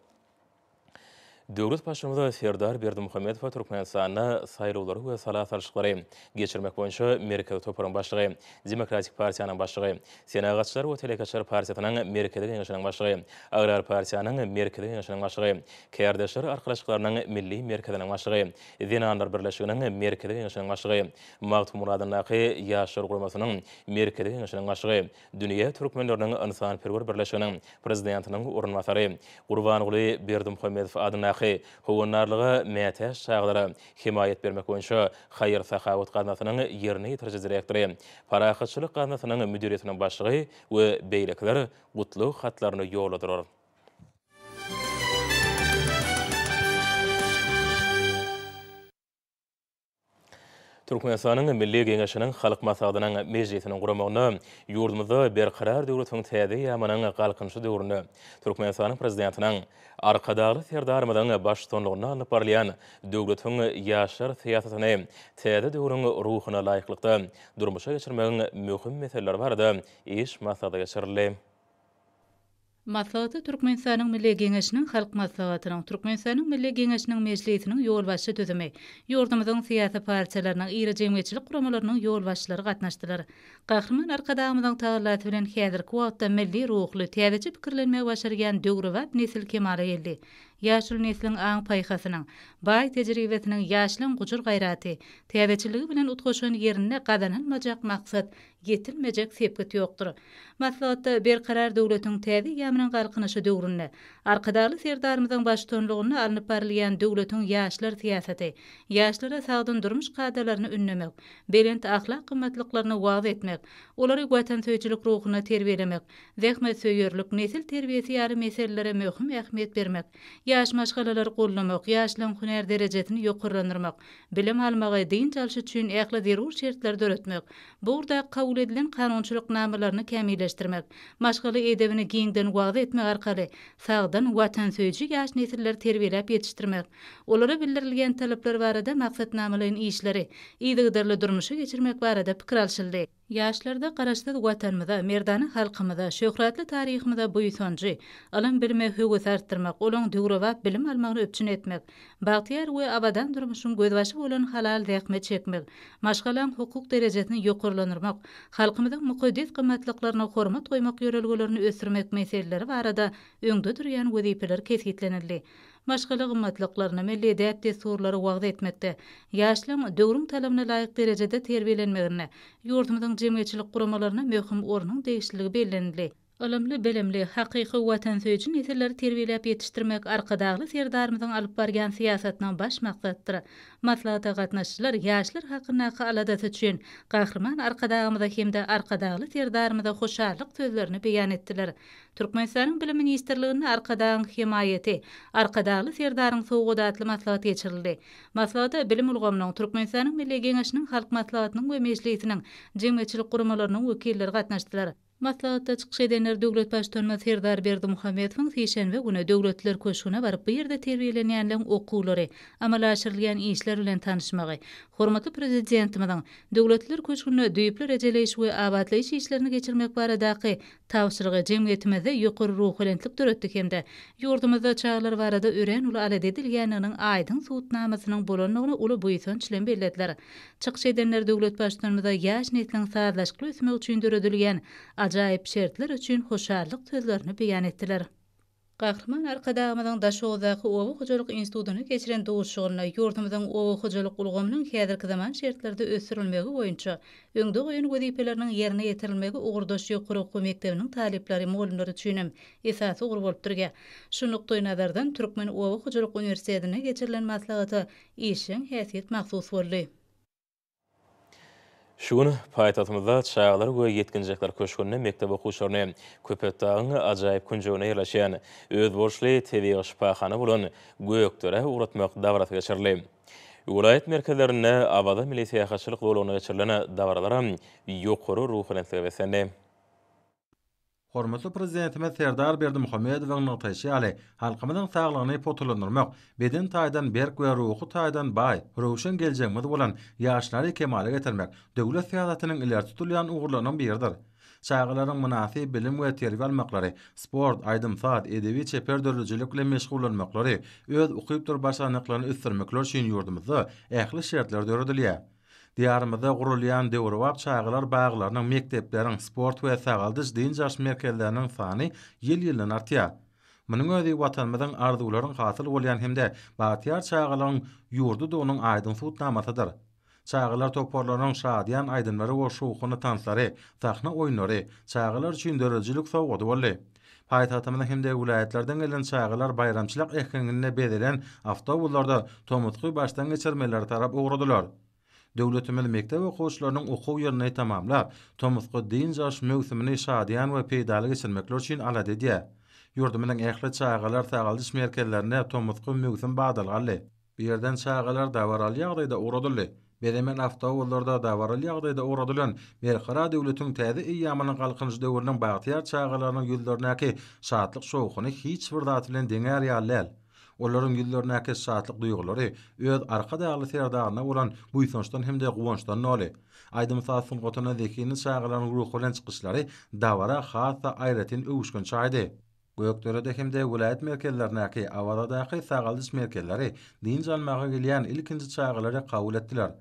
Döwlet başçymyzy Serdar Berdimuhamedow Türkmenistanyň saýlawlary we salatçylykları geçirmek boýunça Merkezi toparyň başlygy, Demokratik Partiýanyň başlygy, Senagatçylar we Telekaçlar Partiýasynyň Merkezi Geňeşiniň başlygy, Agrar Partiýanyň Merkezi Geňeşiniň başlygy, Kärdäşler arkalaşyklarynyň milli merkeziniň başlygy, Zenanlar Birleşiginiň Merkezi Geňeşiniň başlygy, Magtym Muradynaky ýaşlar guramasynyň Merkezi Geňeşiniň başlygy, Dünýä türkmenläriniň insanperwer birleşiginiň prezidentiniň ornatçy Gurbanuly Berdimuhamedow adyna howannarlyga mätäş çaglara himayet bermek boýunça Haýyr Sahawat ganatynyň ýerine ýetirjek direktory, parahatçylyk ganatynyň müdiriýetiniň başlygy we beýlekler gutluk hatlaryny ýoladylar. Türkmenistanyň Milli Geňeşiniň halk maslahatynyň mejlisiniň guramagyny ýurdumyzda berkarar döwletiň täze ýamanyň galkynçy döwründe Türkmenistanyň prezidentiniň arkadagy serdarymyzyň başçylygyny alyp barýan döwletiň ýaşlar syýasatyny täze döwrüň ruhyna laýyklykda durmuşa geçirmegiň möhüm meseleleri barada iş maslahaty geçirildi. Maslahaty Türkmenistanyň Milli Geňeşiniň halk maslahatynyň Türkmenistanyň Milli Geňeşiniň mejlisiniň ýolbaşçy tüzümi, ýurdumyzyň syýasy partiýalarynyň ýyry jemgyýetçilik guramalarynyň ýolbaşçylary gatnaşdylar. Gahrman arkadagymyzyň tagallaty bilen häzirki wagtda milli ruhly täzeçe pikirlenmäge başarýan döwre we nesil kemale geldi. ýaşyl nesliň aň paýhasynyň, baý tejribetiniň ýaşlyň gujur gaýraty, täzeçiligi bilen utgaşan ýerine gadanylmajak maksat getilmejek sepet ýokdur. Maslahatda berkarar döwletiň täze ýamynyň galkynyşy döwründe arkadaly serdarymyzyň başçylygyny alnyp barilýan döwletiň ýaşlar siýasaty, ýaşlara sagdyn durmuş gadalaryny ünlemek, belent ahlak gymmatlyklaryny wagt etmek, olary watan söýçilik ruhuny terbiyelemek, zähmet söýýörlük nesil terbiyesi ýaly meselelere möhüm ähmiýet bermek, ýaş maşgalalar gollamak, ýaşlaryň hüner derejesini ýokarlandyrmak, bilim almagy din çalyş üçin ähli zerur şertler döretmek, burada kabul edilen kanunçylyk namalaryny kämilleşdirmek, maşgala edebini giňden wagt etmek arkaly sagdan watan söýçi ýaş nesilleri terbiyelep ýetişdirmek, olara bildirilýän talepler barada maksatnamalaryň işleri, ýygydarly durmuşy geçirmek barada pikir alşyldy. Ýaşlarda garaşsyz watanymyza, merdany halkymyza, şöhratly taryhymyza buýsanjy, alan bilme höwes artdyrmak, olaň döwrewap bilim almagyny öpçün etmek, bagtyar we abadan durmuşyň gözbaşy bolan halal zähmet çekmek, maşgalaň hukuk derejesini ýokarlandyrmak, halkymyzyň mukaddes gymmatlyklaryna hormat goýmak ýörelgelerini ösürmek meseleleri barada öňde durýan wezipeler kesgitlenildi. Maşgala gymmatlyklaryna milli edep desturlary wagt etmekde, ýaşlaryň döwrüň talabyna laýyk derejede terbiýelenmegine, ýurdumyzyň jemgyýetçilik guramalaryna möhüm ornuň değişligi bellenildi. Alamly bilimli, hakyky watan söýçi nesilleri terbiyelep ýetişdirmek arkadagly serdarymyzyň alyp barýan siýasatynyň baş maksatdyr. Maslahata gatnaşçylar ýaşlar hakyna aladat üçin gahrman arkadagymyza hemde arkadagly serdarymyza hoşallyk sözlerini beýan etdiler. Türkmenistanyň bilim ministrligine arkadagyň himayeti, arkadagly serdaryň sowgadatly maslahat geçirildi. Maslahatda bilim ulgamynyň Türkmenistanyň Milli Geňeşiniň halk maslahatynyň we meclisiniň jemgyýetçilik guramalarynyň wekilleri gatnaşdylar. Maslahatda çykyş edenler döwlet başçylygyna Serdar Berdimuhammedowyň seşenbe güni döwletler köşküne baryp bu ýerde terbiýelenýänleň okulary, amalaşyrylýan işler bilen tanışmagy, hormatly prezidentimiň döwletler köşküne düýüpli rejeleýiş we abadlaýyş işlerini geçirmek baradaky tawsyrgy jemgyýetimizde ýokary ruhulentlik döretdik hemde ýurdumyzda çağlar barada ören uly alad edilýäniniň aýdyn suwutnamasynyň bolanlygyny uly buýsanç bilen belletler. Çykyş edenler döwlet başçylygyna ýaş nesliniň saýlaşykly ösmek üçin döredilýän ajaýyp şertler üçin hoşallyk sözlerini beýan etdiler. Gahrman arkadagymyzyň Daşowdaky Owa Hojalyk institutyny geçiren dowuşygyna ýurdumyzyň Owa Hojalyk ulgamynyň häzirki zaman şertlerde ösürilmegi boýunça öňde goýan wezipeleriniň ýerine ýetirilmegi ugurdaş ýokary okuw mektebiniň talipleri mollary üçin esasy ugur bolup durýar. Şunlukdy nazardan Türkmen Owa Hojalyk Uniwersitetine geçirilen maslahaty işiň häsiýet mahsus boldy. Şugun paýtatymyzda çağlar we ýetginjekler köşkünde mektep okuwçylaryny köpetdagyň ajaýyp kunjogyna ýerleşýän öz borçly tebigy şypahana bolan Gökdere uğratmak dawraty geçirildi. Vilayet merkezlerinde abada milli syýahatçylyk bolugyna geçirilen dawralara ýokary ruhulentlik besendi. Hormatly prezidentimiz Serdar Berdimuhammedowyň nyktaşy ýaly halkymyzyň saglygyny potulandyrmak, beden taýdan berk we ruhy taýdan baý, rowşan geljegimiz bolan ýaşlary kemale getirmek döwlet syýasatynyň ileri tutulýan ugurlarynyň biridir. Çağlaryň münasip bilim we terbiýe almaklary, sport, aýdymsat, edebi çeperdörlüjilik bilen meşgullanmaklary, öz ukyp dur başlanmaklaryny ösdürmekler üçin ýurdumyzda ähli şertler döredilýär. Diyarımızda gurulýan döwrewap çağlar baglarynyň, mektepleriň, sport we sagaldyş din jaş merkezleriniň sany ýyl-ýyldan artýar. Munyň özi watanymyzyň arzularyň hasyl bolýan hemde batyar çağlaryň ýurdu donuň aýdyn suwutnamasydyr. Çağlar toparlanan şadyan aydınları we şowkuny tanslary, sahna oýnlary, çağlar üçin dörejilik sowgady boldy. Paýtatymyň hemde vilayetlerden gelen çağlar bayramçylyk ehkengine bedelen awtobuslarda tomutky başdan geçirmeler tarap ugradylar. Döwletimiz mektep okuwçylarynyň okuw ýerini tamamlap, tomutky din jaş mewsümini şadyan we peýdaly geçirmekler üçin alad edýär. Ýurdumyzyň ähli çağlar sagaldyş merkezlerine tomutky mewsüm bagdalgaly. Bu ýerden çağlar dawaraly ýagdaýda ugradyly. Bedemen awtobuslarda dawaraly ýagdaýda uradylan Merhara döwletiň täze ýamynyň galkynyş döwrüniň bagtyar çağlarynyň ýüzlerindäki şadlyk şowkuny hiç bir zat bilen deňär ýalyl. Olaryň ýüzlerindäki şadlyk duýgulary öz arkadagy serdaryna bolan buýsançdan hemde guwançdan noly. Aýdymsatyň gotuna zekini çağlaryň ruhy bilen çykyşlary dawara hasa aýratyn öwüşgün çaýdy. Gökderede hemde vilayet merkezlerindäki awadaky sagaldyş merkezleri din jalmaga gelýän ilkinji çağlary kabul etdiler.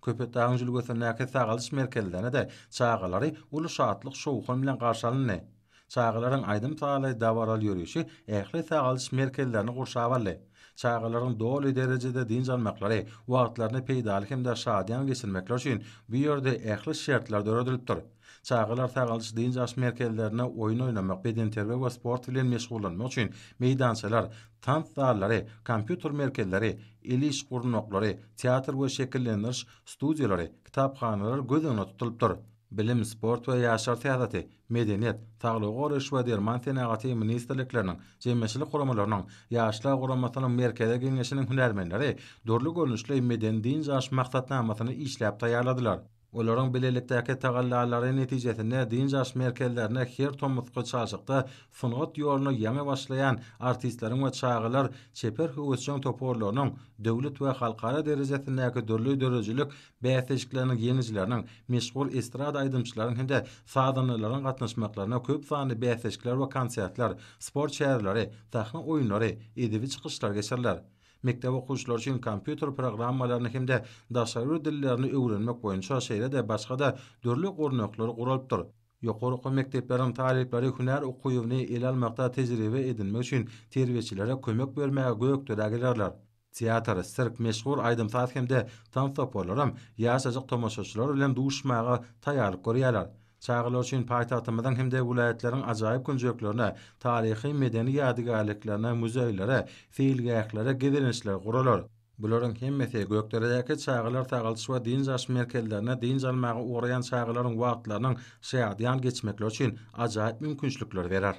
Köpetdagyň jülgesindäki sagaldyş merkezlerine de çağlary uly şadlyk şowkun bilen garşylandy. Çağılaryň aýdym taýly dawaral ýörüşi ähli taýgalyş merkezlerini gurşawaly. Çağılaryň doly derejede din jalmaklary wagtlaryny peýdalyk hem-de şadyan geçirmekler üçin bu ýerde ähli şertler döredilipdir. Çağılar taýgalyş din jaş merkezlerine oýun oynamak, beden terbiýe we sport bilen meşgullanmak üçin meýdançalar, tant zallary, kompýuter merkezleri, iliş gurnoklary, teatr we şekillendiriş studiýalary, kitapxanalar göz öňünde tutulypdyr. Bilim, sport we ýaşar täzeti, medeniýet, Saglyk goraýyş we derman senagaty ministrlikleriniň, jemgyýetçilik guramalarynyň, ýaşlar guramasynyň merkeze geňeşiniň hünärmenleri dörli görnüşli meden din jaş maksatnamasyny işläp taýýarladylar. Olaryň bilelikdäki tagallary netijesinde din jaş merkezlerine her tomutky çalşykda sunugat ýoluny ýaňy başlayan artistleriň we çağılar çeper hüwetçiň toporlarynyň döwlet we halkara derejesindäki dörli derejelik bäsejikleriniň ýeňijileriniň meşgul estrada aýdymçylaryň hem-de sadanlaryň gatnaşmaklaryna köp sany bäsejikler we konsertler, sport şäherleri, sahna oýunlary, edebi çykyşlar geçirler. Mektep okuwçylary üçin kompýuter programmalaryny hem-de daşary dillerini öwrenmek boýunça şeýle-de başga da dörli gurnaklary guralypdyr. Ýokary mektepleriň talipleri hünär okuwyny ele almakda tejribe edinmek üçin terbiýeçilere kömek bermäge gökdere gelýärler. Teatr, sirk, meşhur aýdymsat hem-de tansoporlarym ýaşajyk tomoşaçylar bilen duşmaga taýýarlyk görýärler. Çağılar üçin paýtagtymyzyň hem-de welaýatleriň ajaýyp günjeklerine, taryhy medeni ýadygarlyklarına, muzeýlere, fiilgählere gezenişler guralar. Bularyň hemmesi gökderedäki çağılar taýgalyş we din jaş merkezlerine din jalmagy uğrayan çağılaryň wagtlarynyň şädyan geçmekler üçin ajaýyp mümkinçilikler berer.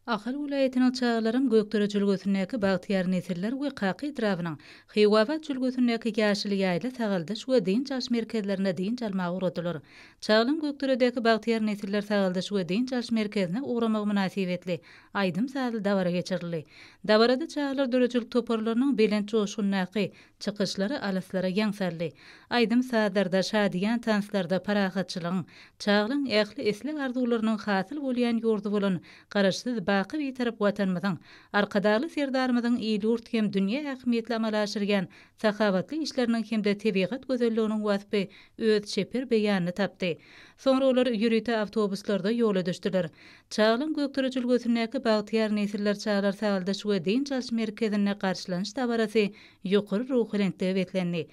Ahal vilayetiniň çağılarym gökdere jülgüsündäki bagtyar nesiller we qaky etrabynyň Hiwawat jülgüsündäki ýaşyl ýaýla tagaldyş we din jaş merkezlerine din jalmagy uradylar. Çağılaryň gökderedäki bagtyar nesiller tagaldyş we din jaş merkezine uğramak münasibetli aýdym sadly dawara geçirildi. Dawarada çağılar dörejilik toporlarynyň belent joşgunnaky çykyşlary alaslara ýaňsarly. Aýdym sadarda şadyan tanslarda parahatçylygyň, çağılaryň ähli eslik arzuwlarynyň hasyl bolýan ýurdu bolan garaşsyz baky bir tarap watanymyzyň, arkadaly serdarymyzyň ýurt hem dünýä ähmiýetli amalaşyrgan sahawatly işleriniň hem-de tebigat gözelliginiň wasfy öz çeper beýanyny tapdy. Sonra olar ýürüýte awtobuslarda ýola düşdiler. Çağılaryň gökdere jülgüsündäki bagtyar nesiller çağılar tagaldyş we din jaş merkezine garşylanyş dabarasy ýokary ruhlenlikde betlendi.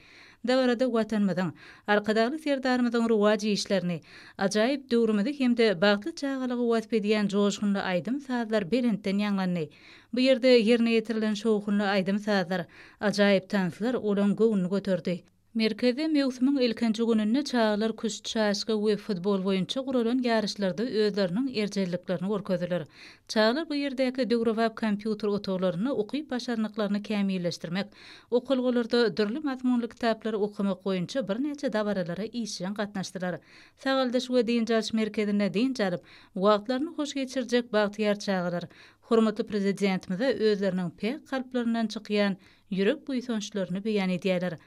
Dawarada watanmyzyň, arkadaly serdarymyzyň ruwaji işlerini, ajaýyp döwrümde hem-de bagtly çağalygy wasp edýän joşgunly aýdym sazlar belentden ýaňlandy. Bu ýerde ýerine ýetirilen şowhunly aýdym sazlar, ajaýyp tanslar olan göwünü göterdi. Merkeze mewsimiň ilkinji gününde çağalar kuş çaşky we futbol boýunça guralan ýarışlarda özleriniň erjelliklerini görkezdiler. Çağalar bu ýerdäki döwrewap kompýuter otoglaryny okuýup başarnyklaryny kämilleşdirmek, okulgalarda dürli mazmunly kitaplary okumak boýunça bir neçe dawaralara işen gatnaşdylar. Sagaldyş we din jaş merkezine din jalyp, wagtlaryny hoş geçirjek bagtyar çağalar, hormatly prezidentimize özleriniň pek kalplarynyň çykýan ýürek buýsançlaryny beýan edýärler.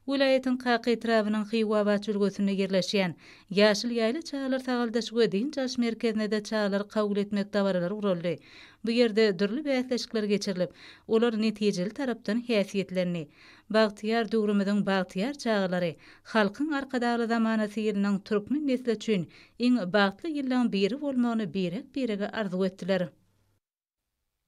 Vilayetin qaky etrabynyň Hiwawat jülgüsünde yerleşýän ýaşyl ýaýla çağalar tagaldyş we din jaş merkezine de çağalar kabul etmek dawaralary uruldy. Bu ýerde dürli bäsleşikler geçirilip, olar netijeli tarapdan häsiýetlerini, bagtyar döwrümüziň bagtyar çağalary, halkyň arkadaly zamanasy ýylnyň türkmen nesli üçin iň bagtly ýyllaryň biri bolmagyny birege arzu etdiler.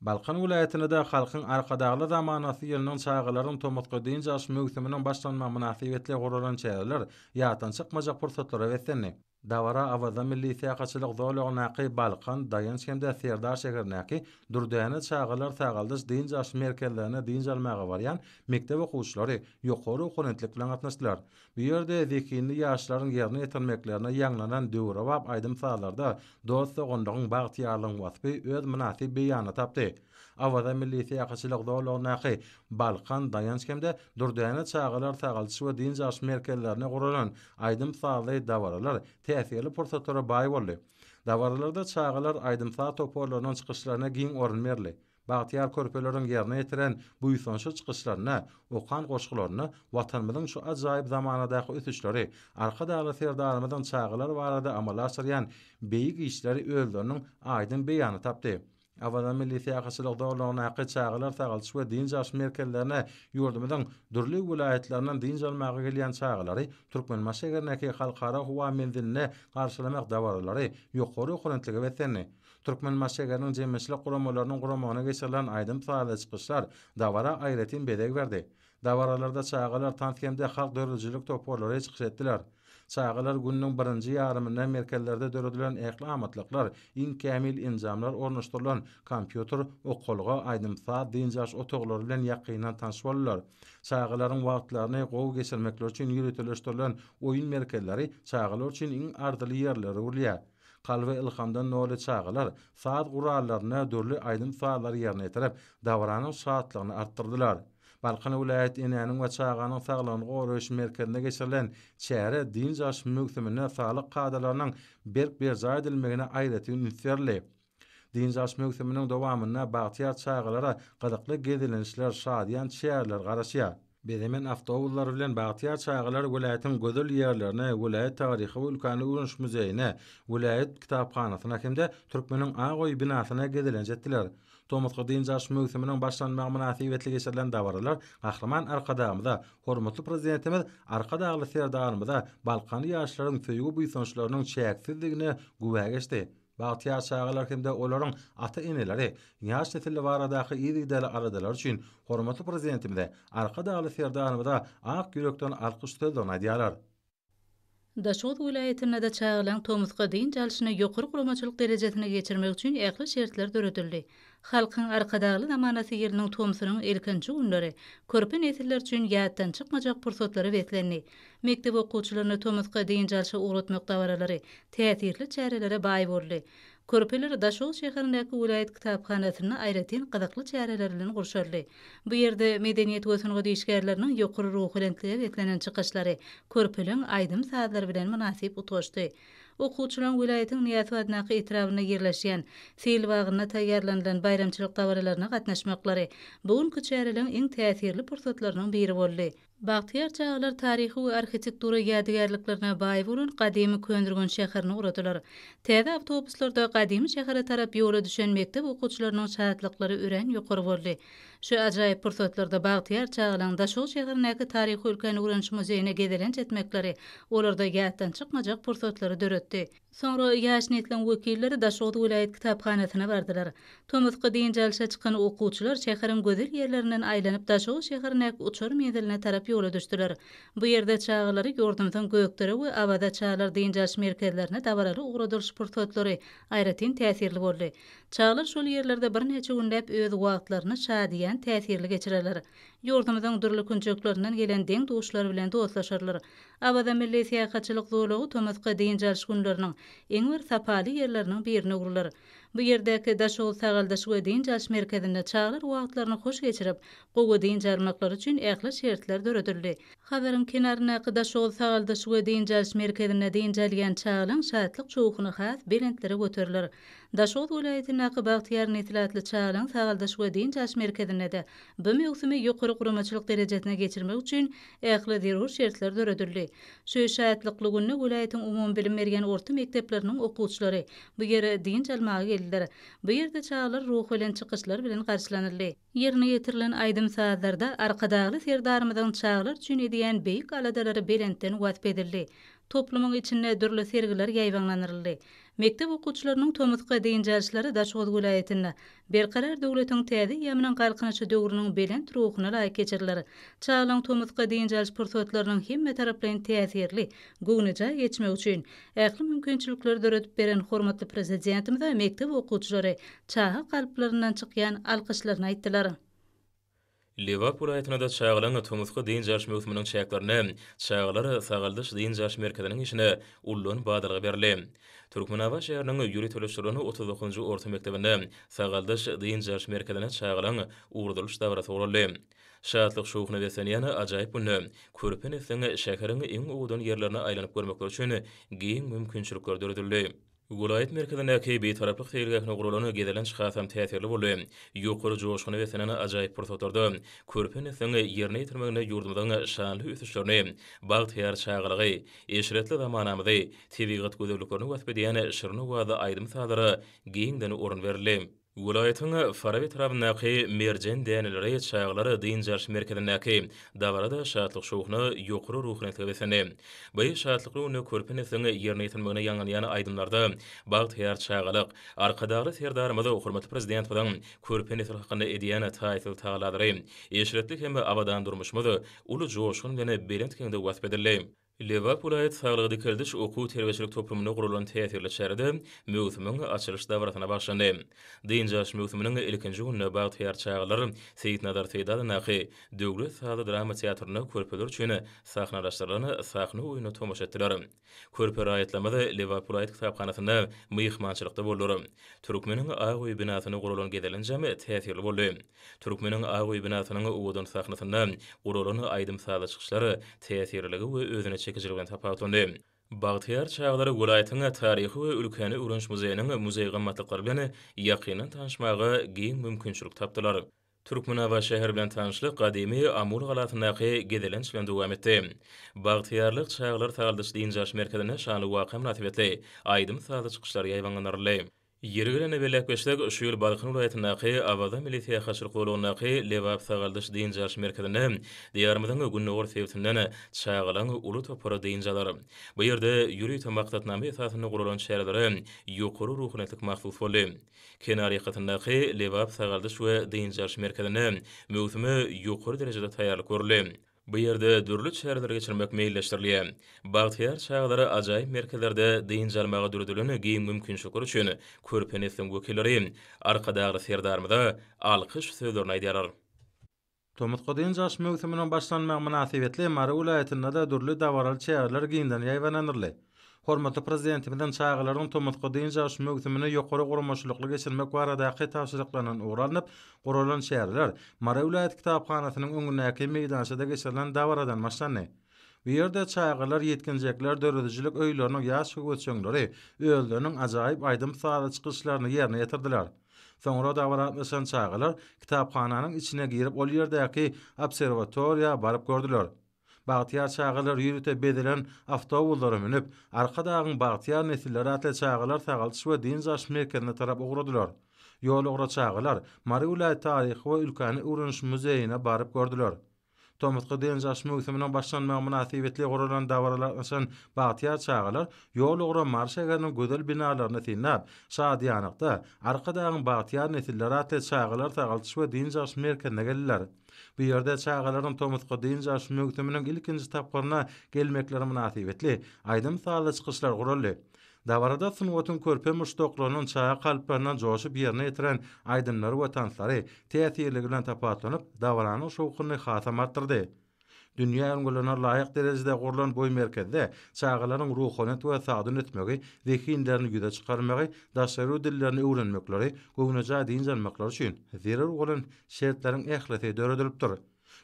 Balkan vilayetinde de halkyň arkadaly zamanasy ýylynyň çağalaryň tomutky din jaş mewsiminiň başlanma münasibetli guralan çäherler ýatan çykmajak pursatlara wetsenni. Dawara Awaza milli syýahatçylyk zowlagynaky Balkan, Daýanç hem-de Serdar şäheriniňki Durdäne çağalar tagaldyş din jaş merkezlerine din jalmagy barýan mektep okuwçylary ýokary okuwentlik bilen gatnaşdylar. Bu ýerde zekinli ýaşlaryň ýerine ýetirmeklerine ýaňlanan döwrewap aýdym sahalarda dost soňundygyň bagtyarlygyň wasfy öz münasib beýany tapdy. Awaza milli syýahatçylyk zowlagynaky Balkan, Daýanç hem-de Durdäne çağalar tagaldyş we din jaş merkezlerine guralan aýdym sahaly dawaralar täsirli pursatlara baý boldy. Dawaralarda çağalar aýdymsa toporlarynyň çykyşlaryna giň orun berli. Bagtyar körpeleriň ýerine ýetiren buýsançy çykyşlaryna, okan goşgularyny watanymyzyň şu ajaýyp zamanadaky ötüşleri, arkadaly serdarymyzyň çağalar barada amalaşdyrýan beýik işleri özleriniň aýdym beýany tapdy. Awada milli siýasaçylyk dowlatyna aqy çağılar tagalçy we din jaş merkezlerine ýurdumyň dürli welaýatlerinden din jalmagy gelýän çağılary Türkmenbaş şäherindäki halkara howa menziline garşylamak dawarlary ýokary okunantligi betenni. Türkmenbaş şäheriniň jemgyýetçilik guramalarynyň guramagyna geçirilen aýdym saýly çykyşlar dawara aýratyn bedeg berdi. Dawaralarda çağılar tantkemde halk dörlüjilik toporlary çykyş etdiler. Çağılar günüň birinji ýarymynda merkezlerde döredilen ähli amatlyklar, inkämil injamlar ornaşdyrylan kompýuter, okulga, aýdymsa din jaş otoglary bilen ýakynan tanyş boldular. Çağılaryň wagtlaryny gowy geçirmekler üçin ýürütileşdirilen oýun merkezleri çağılar üçin iň ardyly ýerleri bolýar. Kalwe ilhamdan nolu çağılar saat gurallarına dörlü aydın saatları yerine etirip davaranyň saatlygyny artdyrdylar. Balkan vilayet enäniň we çağanyň saglygyny goraýyş merkezine geçirilen çäre din jaş mögsümine saglyk kadrlarynyň berk-berja edilmegine aýratyn ünitlerli. Din jaş mögsüminiň dowamyna bagtyar çağılara gydykly gezilenişler şadyan çäherler garaşýar. Bedemen avtobuslar bilen bagtyar çağılar vilayatyň gözel ýerlerine, vilayat taryhy we ülkany urunş muzeýine, vilayat kitapxanasyna hemde Türkmeniň Agoý binasyna gezilen jetdiler. Tomatga din jaş mögsüminiň başlanmagy münasibetli geçirilen dawaralar Gahryman Arkadağymyda, hormatly prezidentimiz Arkadağly serdarymyza Balkan ýaşlaryň söýgü buýsançlarynyň çäksizligine güwä geçdi. Bagtyar çağılar hemde olaryň ata-eneleri ýaş nesilli baradaky ýygy-däli aradalar üçin hormatly prezidentimize Arkadağly serdarymyza ak ýürekden alkyş sözler aýdýarlar. Daşoğut vilayetinde de çağılan Tomutqa din jalşyny ýokary guramaçylyk derejesine geçirmek üçin ähli şertler döredildi. Halkyň Arkadağly namanasy ýeriniň tomsunyň ilkinji günleri körpe nesiller üçin ýatdan çykmajak pursatlary beklendi. Mektep okuwçylaryny Tomutqa din jalşy uğratmak dawaralary täsirli çärelere baý boldy. Körpeler Daşoğut şäherindäki vilayet kitapxanasyna aýratyn gydykly çäreler bilen gurşaldy. Bu ýerde medeniýet götüňe diýişgärleriniň ýokary ruhlentligi beklenen çykyşlary körpeliň aýdym saatlary bilen münasip utgaşdy. Okuwçylaryň vilayatyň Niýat Wadnaky etrawyna ýerleşýän Sel bagyna taýýarlanan bayramçylyk dawaralaryna gatnaşmaklary bugünkü çäreleň iň täsirli pursatlarynyň biri boldy. Bagtyar çağlar taryhy we arhitektura ýadygärliklerine baý bolan gadymy Köndürgün şäherini uradylar. Täze awtobuslarda gadymy şähere tarap ýola düşen mektep okuwçylarynyň şahatlykları ören ýokary boldy. Şu ajaýyp pursatlarda Bagtyar çağlaryň Daşoğut şäherindäki taryhy ülkany uranç muzeýine gezilen jetmekleri olarda ýatdan çykmajak pursatlary döretdi. Sonra ýaş netlen wekilleri Daşoğut vilayet kitapxanasyna bardylar. Tomutqa din jalşa çykan okuwçylar şäheriň gözel ýerlerinden aýlanyp Daşoğut şäherindäki uçar menziline tarap ýola düşdiler. Bu ýerde çağılary ýordamdan gökdere we awada çağlar din jaş merkezlerine dawarary uğradylyş pursatlary aýratyn täsirli boldy. Çağlar şol ýerlerde bir neçe günläp öz wagtlaryny şadyan täsirli geçirerler. Ýordamdan dürli künçeklerinden gelen deň duşlar bilen dostlaşarlar. Awada milli siýasaçylyk zowlagy Tomutqa din jaş günleriniň eň bir sapaly ýerleriniň birine gurulur. Bu ýerdäki Daşoğut sagaldaş we din jaş merkezinde çağlar wagtlaryny hoş geçirip, gowy din jarmaklary üçin ähli şertler döredildi. Habaryň kenaryndaky Daşoğut sagaldaş we din jaş merkezine din jalýan çağlaryň şatlyk çoğukyna has belentlere göterilir. Daşoğut vilayatynyň Bagtyar netlatly çağlaryň sagaldaş we din jaş merkezine de bu mögsümi ýokary guramaçylyk derejesine geçirmek üçin ähli zerur şertler döredildi. Şu şatlykly günni vilayatyň umum bilim bergen orta mekdepleriniň okuwçylary bu ýere din jalmagy geldiler. Bu ýerde çağlar ruh bilen çykyşlar bilen garşylanyldy. Ýerine ýetirilen aýdym saatlarda Arkadağly serdarymyň çağlar üçin edýän beýik aladalary belentden wasp edildi. Toplumyň içinde dürli sergiler ýaýbanlanyryldy. Mektep okuwçylarynyň Tomutqa din jalşylary Daşoğut vilayetinde berkarar döwletiň täze ýamynyň galkynyşy döwrüniň belent ruhyna laýyk geçirler. Çağlaryň Tomutqa din jalş pursatlarynyň hemme taraplaryň täsirli göwnüje geçmek üçin ähli mümkinçilikler döredip beren hormatly prezidentimiz we mektep okuwçylary çaha galplaryndan çykýan alkyşlaryny aýtdylar. Liverpool aýtynda çağlaryň Tomutqa din jaş mögsüminiň çäklerini çağlar sagaldaş din jaş merkeziniň işine ullan badalga berildi. Türkmenabaş şäheriniň ýürütileşdirilýän 39-njy orta mektebinde sagaldaş din jaş merkezine çağlaryň uğradylyş dawarasy uruldy. Şatlyk şowkyny besenýän ajaýyp günni körpe nesliň şäheriň iň owdan ýerlerine aýlanyp görmek üçin giň mümkinçilikler döredildi. Vilayet merkezindäki beýtaraplyk teýilgäkine gurulan gezilen şahsam täsirli boldy. Ýokary joşgyny besenen ajaýyp pursatlarda körpe nesliň ýerine ýetirmegine ýurdumyň şanly üsüşlerini, Bagtyar çağlagy, eşretli zamanamyzy, tebigat gözelliklerini wasp edýän şyryny we aýdym saatlara giňden orun berildi. Vilayatyň Farabi tarapyndaky merjen däneleri çağlary dyn jarş merkezindäki dawarada şatlyk şowuny ýokary ruhuna tebesene. Bu şatlyk ruhuny körpenesini ýerine ýetirmegine ýaňylan aýdymlarda bagtyar çağalyk arkadagly serdarymyzy hormatly prezident bilen körpenes hakynda edýän taýsyl taýladary. Eşretlik hem abadan durmuşmyzy uly joşun bilen berent kende wasp edildi. Liverpool ayet sağlığı dikeldiş oku terbiçilik toplumuna kurulan tesirli şeride mövsümün açılış davrasyna başlandy. Dynjaş mövsüminiň ilkinji gününe bagtyar çağlar Seyit Nadar Seýdadynaky döwlet sahada drama teatryny körpeler üçin sahnalaşdyrylany sahna oýuny tomaşa etdiler. Körpe aýetlemede Liverpool ayet kitapxanasynda myhmançylykda boldular. Türkmeniň Agoý binasyny kurulan gedelen jamy tesirli boldy. Türkmeniň Agoý binasynyň uwudan sahnasynda kurulan aýdym sahada çykyşlary tesirligi we özüne çekiciligini tapatundy. Bagtyar çağlary welaýatyň taryhy we ülkeni öwrenç muzeýiniň muzey gymmatlyklary bilen ýakynan tanışmagy giň mümkinçilik tapdylar. Türkmenaba şäher bilen tanışlyk gadymy Amur galatyndaky gedelenç bilen dowam etdi. Bagtyarlyk çağlar taýldyş dynjaş merkezine şanly waka münasibetli aýdym sahada çykyşlary ýaýbanlanarly. Ýergilene belek beşlik şu ýyl Balkyn welaýatynaky Abada milisiýa haçylyk bolanyny Lewap sagaldyş dynjaş merkezine diýarymyzyň günnäwür sebäbinden çağılan uly topara dynjalar. Bu ýerde ýüri tamaktatnamy esasyny gurulan şäherlere ýokary ruhanylyk mahsus boldy. Kenar ýakatyndaky Lewap sagaldyş we dynjaş merkezine mövsüme ýokary derejede taýýarlyk görüldü. Bu ýerde dürli şäherlere geçirmek meýilleşdirilýär. Bagtyar çağlary ajaýyp merkezlerde dynjalmaga dürdülen giň mümkinçilikler üçin körpenesden wekilleri arkadagy serdarmyda alkyş sözlerini aýdýarlar. Tomutqa dynjaş mövsüminiň başlanmagy münasibetli Mara welaýatynda da dürli dawaral çäherler giňden ýaýbananyrly. Hormatly prezidentimizden çağlaryň tomutqa dynjaş mövsümini ýokary gurmaşlykly geçirmek baradaky tapşyryklaryň uğralanyp gurulan şäherler Mara welaýat kitapxanasynyň öňündäki meýdançada geçirilen dawaradan başlandy. Bu ýerde çağlar ýetkinjekler döredicilik öýleriniň ýaş göçeňleri öýleriniň ajaýyp aýdym sahada çykyşlaryny ýerine ýetirdiler. Soňra dawaratlaşan çağlar kitapxananyň içine girip ol ýerdäki observatoriýa baryp gördüler. Bagtyar çağlar ýürüte bedilen awtobuslara minip, arkadagyň bagtyar nesilleri atly çağlar sagaldyş we dynjaş merkezine tarap ugradylar. Ýol ugra çağlar Mara welaýat taryhy we ülkeni öwrenç muzeýine baryp gördüler. Tomutqa dynjaş mövsüminiň başlanmagy münasibetli gurulan dawaralardan bagtyar çağlar ýol ugra Mara şäheriniň gödel binalaryny tinap, şadýanykda arkadagyň bagtyar nesilleri atly çağlar sagaldyş we dynjaş merkezine geldiler. Bu ýerde çağlaryň tomutqa dynjaş mövsüminiň ilkinji tapgaryna gelmekleri münasibetli aýdym sahada çykyşlar guruldy. Dawarada sunwatyn körpe muşdoklarynyň çağa kalplaryna joşup ýerine ýetiren aýdymlary we tanslary täsirligi bilen tapatlanyp dawaranyň şowkuny hasam artdyrdy. Dünýä öňgülene laýyk derejede gurulan boý merkezde çağlaryň ruhany we sagdyn etmegi, zehinlerini ýüze çykarmagy, daşary dillerini öwrenmekleri, gowunaja dynjalmaklar üçin zerer bolan şertleriň ähleti döredilipdir.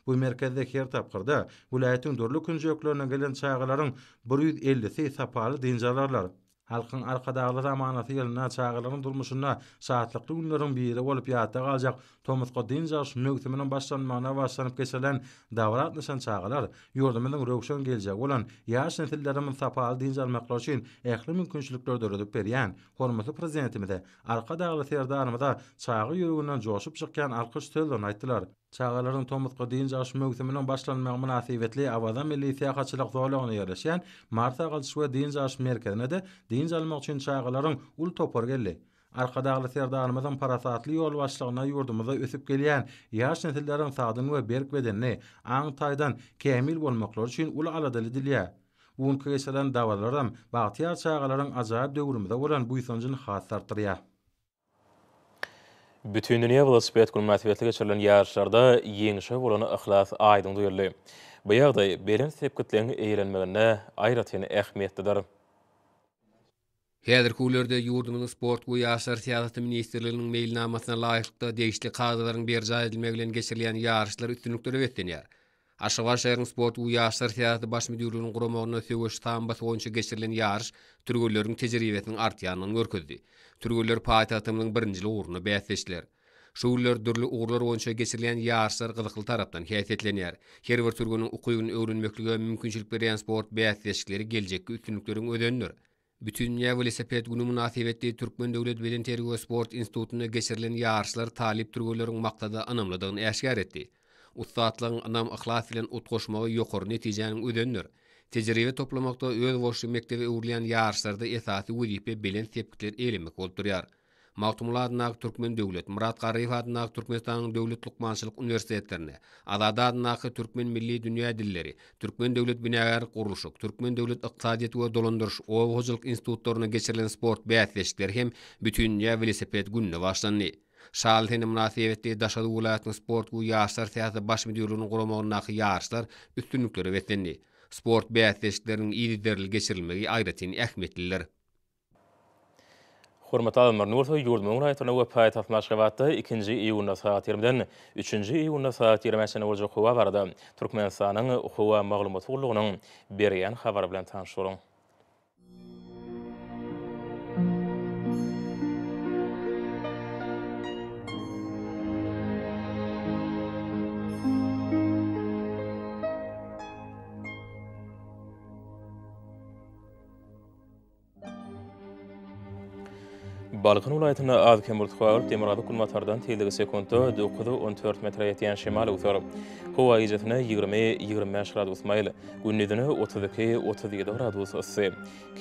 Bu merkezdeki her tapgyrda welaýatyň dörli künjeklerine gelen çağlaryň 150-si sapaly dynjalarlar. Halkyň arkadagy zamanasy ýylyna çağlaryň durmuşyna şahatlykly günleriň biri bolup ýatda galjak tomutqa dynjaş mövsüminiň başlanmagyna başlanyp geçirilen dawaratlaşan çağlar ýurdumyzyň röwşen geljek bolan ýaş nesillerimiň sapaly dynjalmaklar üçin ähli mümkinçilikler döredip berýän hormatly prezidentimize arkadagy serdarymyza çağı ýürüginden joşup çykýan alkyş sözlerini aýtdylar. Çağlaryň tomutqa dynjaş mövsüminiň başlanmagy münasibetli Abada milisiýa haçylyk zolagyny ýerleşýän Marsa galçy we dynjaş merkezine de dynjalmak üçin çağlaryň ul topar geldi. Arkadagy serdarymyzyň parasatly ýol başlygyna ýurdumyza ösüp gelýän ýaş nesilleriň sagdyny we berk bedenini aň taýdan kämil bolmaklar üçin ul aladaly dilýär. Buňky geçirilen dawalardan bagtyar çağlaryň ajaýyp döwrümde bolan bu ýysanjyny has artdyrýar. Bütün dünýä velosiped münasibetli geçirilen ýarşlarda ýeňişe bolan ihlas aýdyň duýuldy. Bu ýagdaý belen sepkitlerini eýlenmegine aýratyn ähmiýetlidir. Häzirki günlerde ýurdumyzyň sport we ýaşlar siýasaty ministrliginiň meýilnamasyna laýykda degişli kagdaýlaryň berjä edilmegi bilen geçirilen ýarşlar üstünlükleri öwretdenýär. Aşgabat şäheriniň sport we ýaşlar siýasaty baş müdürliginiň guramagyna söwüş tambasy boýunça geçirilen ýarş türgelleriň tejribesiniň artýanyny görkezdi. Türgeller paýtagtymyň birinjili uğruna bäsleşdiler. Şu günler dürli uğurlar boýunça geçirilen ýarşlar gyzykly tarapdan häsiýetlenýär. Her bir türgeniň ukygyny öwrenmekligi mümkinçilik berýän sport bäsleşikleri geljekki üstünlikleriň ödenler. Bütünýä velosiped günü münasibetli Türkmen Döwlet bilen tergö sport institutyna geçirilen ýarşlar talip türgüleriň maksady anamlydygyny äşgär etdi. Ustatlyň anam ihlas bilen utgoşmagy ýokary netijäniň ödendir. Tejribe toplamakda öz boşly mektebi öwrülen ýarşlarda esasy wezipä bilen tepkiler elemek bolup durýar. Magtumul adyna Türkmen Döwlet, Murat Garryp adyna Türkmenistanyň Döwlet Lukmançylyk Uniwersitetlerine, Azada adyna Türkmen Milli Dünýä Dilleri, Türkmen Döwlet Binagar Guruluşy, Türkmen Döwlet Ykdysadyýat we Dolandyryş owagyjylyk institutlaryna geçirilen sport bäsleşikleri hem bütünýä velosiped gününe başlandy. Şalytyny münasibetli Daşady welaýatynyň sport we ýaşlar täze baş müdürlüğiniň guramagyna ýaşlar üstünlikleri wetlendi. Sport bäsleşikleriniň ýygyderli geçirilmegi aýratyn ähmetliler. Hormatly adamlar, Nursoy ýurdumyň raýatyna we paýtaxt Maşgabatda 2-nji iýunda saat 20-den 3-nji iýunda saat 20-de boljak howa barada Türkmenistanyň howa maglumat gurulugynyň berýän habary bilen tanışýaryň. Balkan welaýatyna az kemurtgawar demirady kulmatardan teýligi sekundda 9-14 metre ýetýän şemal utar. Howa ýejetine 20-25 gradus maýl, gündüzine 32-37 gradus ysy.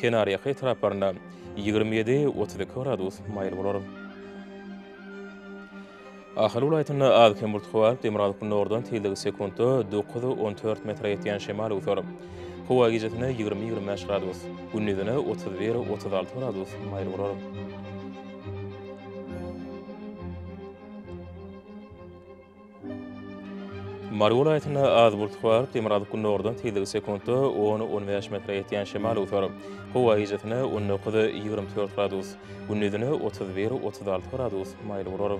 Kenariýa taraplarynda 27-32 gradus maýl bolar. Ahal welaýatyna az kemurtgawar demirady kulmatardan teýligi sekundda 9-14 metre ýetýän şemal utar. Howa ýejetine 20-25 gradus, gündüzine 31-36 gradus maýl bolar. Mary welaýatyna az bulutlar demirady kunnordan teýligi sekundda 10-15 metre ýetýän şemal utar. Howa ýejetine 19-24 gradus, gündüzine 31-36 gradus maýl bolar.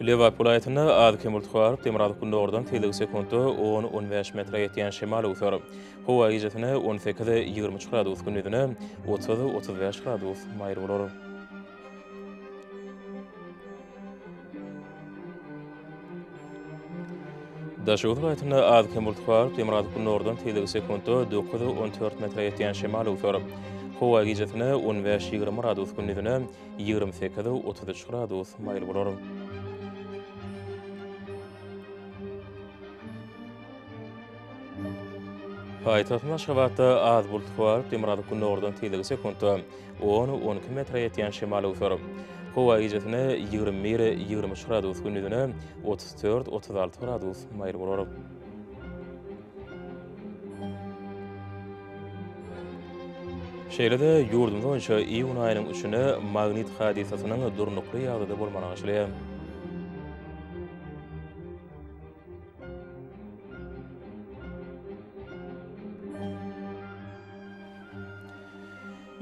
Lewap welaýatyna az kemurtgawar demirady kunnordan teýligi sekundda 10-15 metre ýetýän şemal utar. Howa ýejetine 18-23 gradus, gündüzine 30-35 gradus maýl bolar. Daşady welaýatyna az kemurtgawar demirady kunnordan teýligi sekundda 9-14 metre ýetýän şemal utar. Howa ýejetine 15-20 gradus, gündüzine 28-33 gradus maýl bolar. Paýtaxt Maşgabatda az bulutlar demirady kunnordan teýligi sekundda 10-12 metre ýetýän şemal utar. Howa ýejetine 20-23 gradus, gündüzine 34-36 gradus maýl bolar. Şeýlede ýurdumyň boýunça iýun aýynyň 3-üne magnit hadisasynyň durnukly ýagdaýda bolmanyny aşylýar.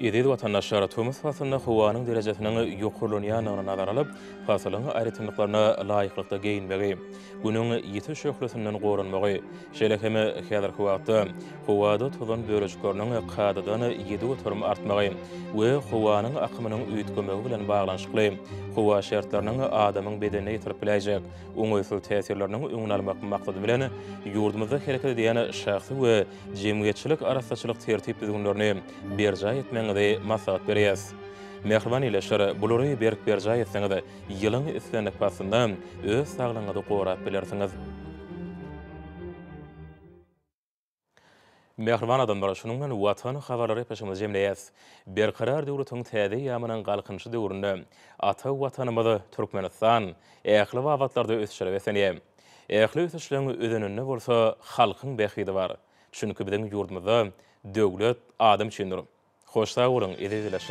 Ýedi watandaşlar tömüs fasylyna howanyň derejesiniň ýokurlanýanyna nazar alyp, fasylyň aýratynlyklaryna laýyklykda geyinmegi, günüň ýetiş şöhlesinden gorunmagy, şeýlekeme häzir howada howada tutan bölejikleriniň kadadan 7 götürüm artmagy we howanyň akymynyň üýtgemegi bilen baglanyşykly, howa şertleriniň adamyň bedenine ýetirip biläjek, oňaýsyl täsirleriniň öňüne almak maksady bilen ýurdumyzda hereket edýän şahsy we jemgyýetçilik arasaçylyk tertip düzgünlerini berja etmegi maslahat berýäs. Mehriban ileşer bulary berja etseňiz, ýylyň islenlik pasynda öz saglygyňyzy gorap bilersiňiz. Mehriban adamlar şunuň bilen watan habarlary peşimiz jemleýäs. Berkarar döwletiň täze ýamynyň galkynçy döwründe ata watanymyzy Türkmenistan ähli wagtlarda ösüşýär wesenýär. Ähli ösüşleň ödeninde bolsa halkyň bähidi bar. Çünki biziň ýurdumyzda döwlet adam üçindir. Hoş sağ olun, edildiler.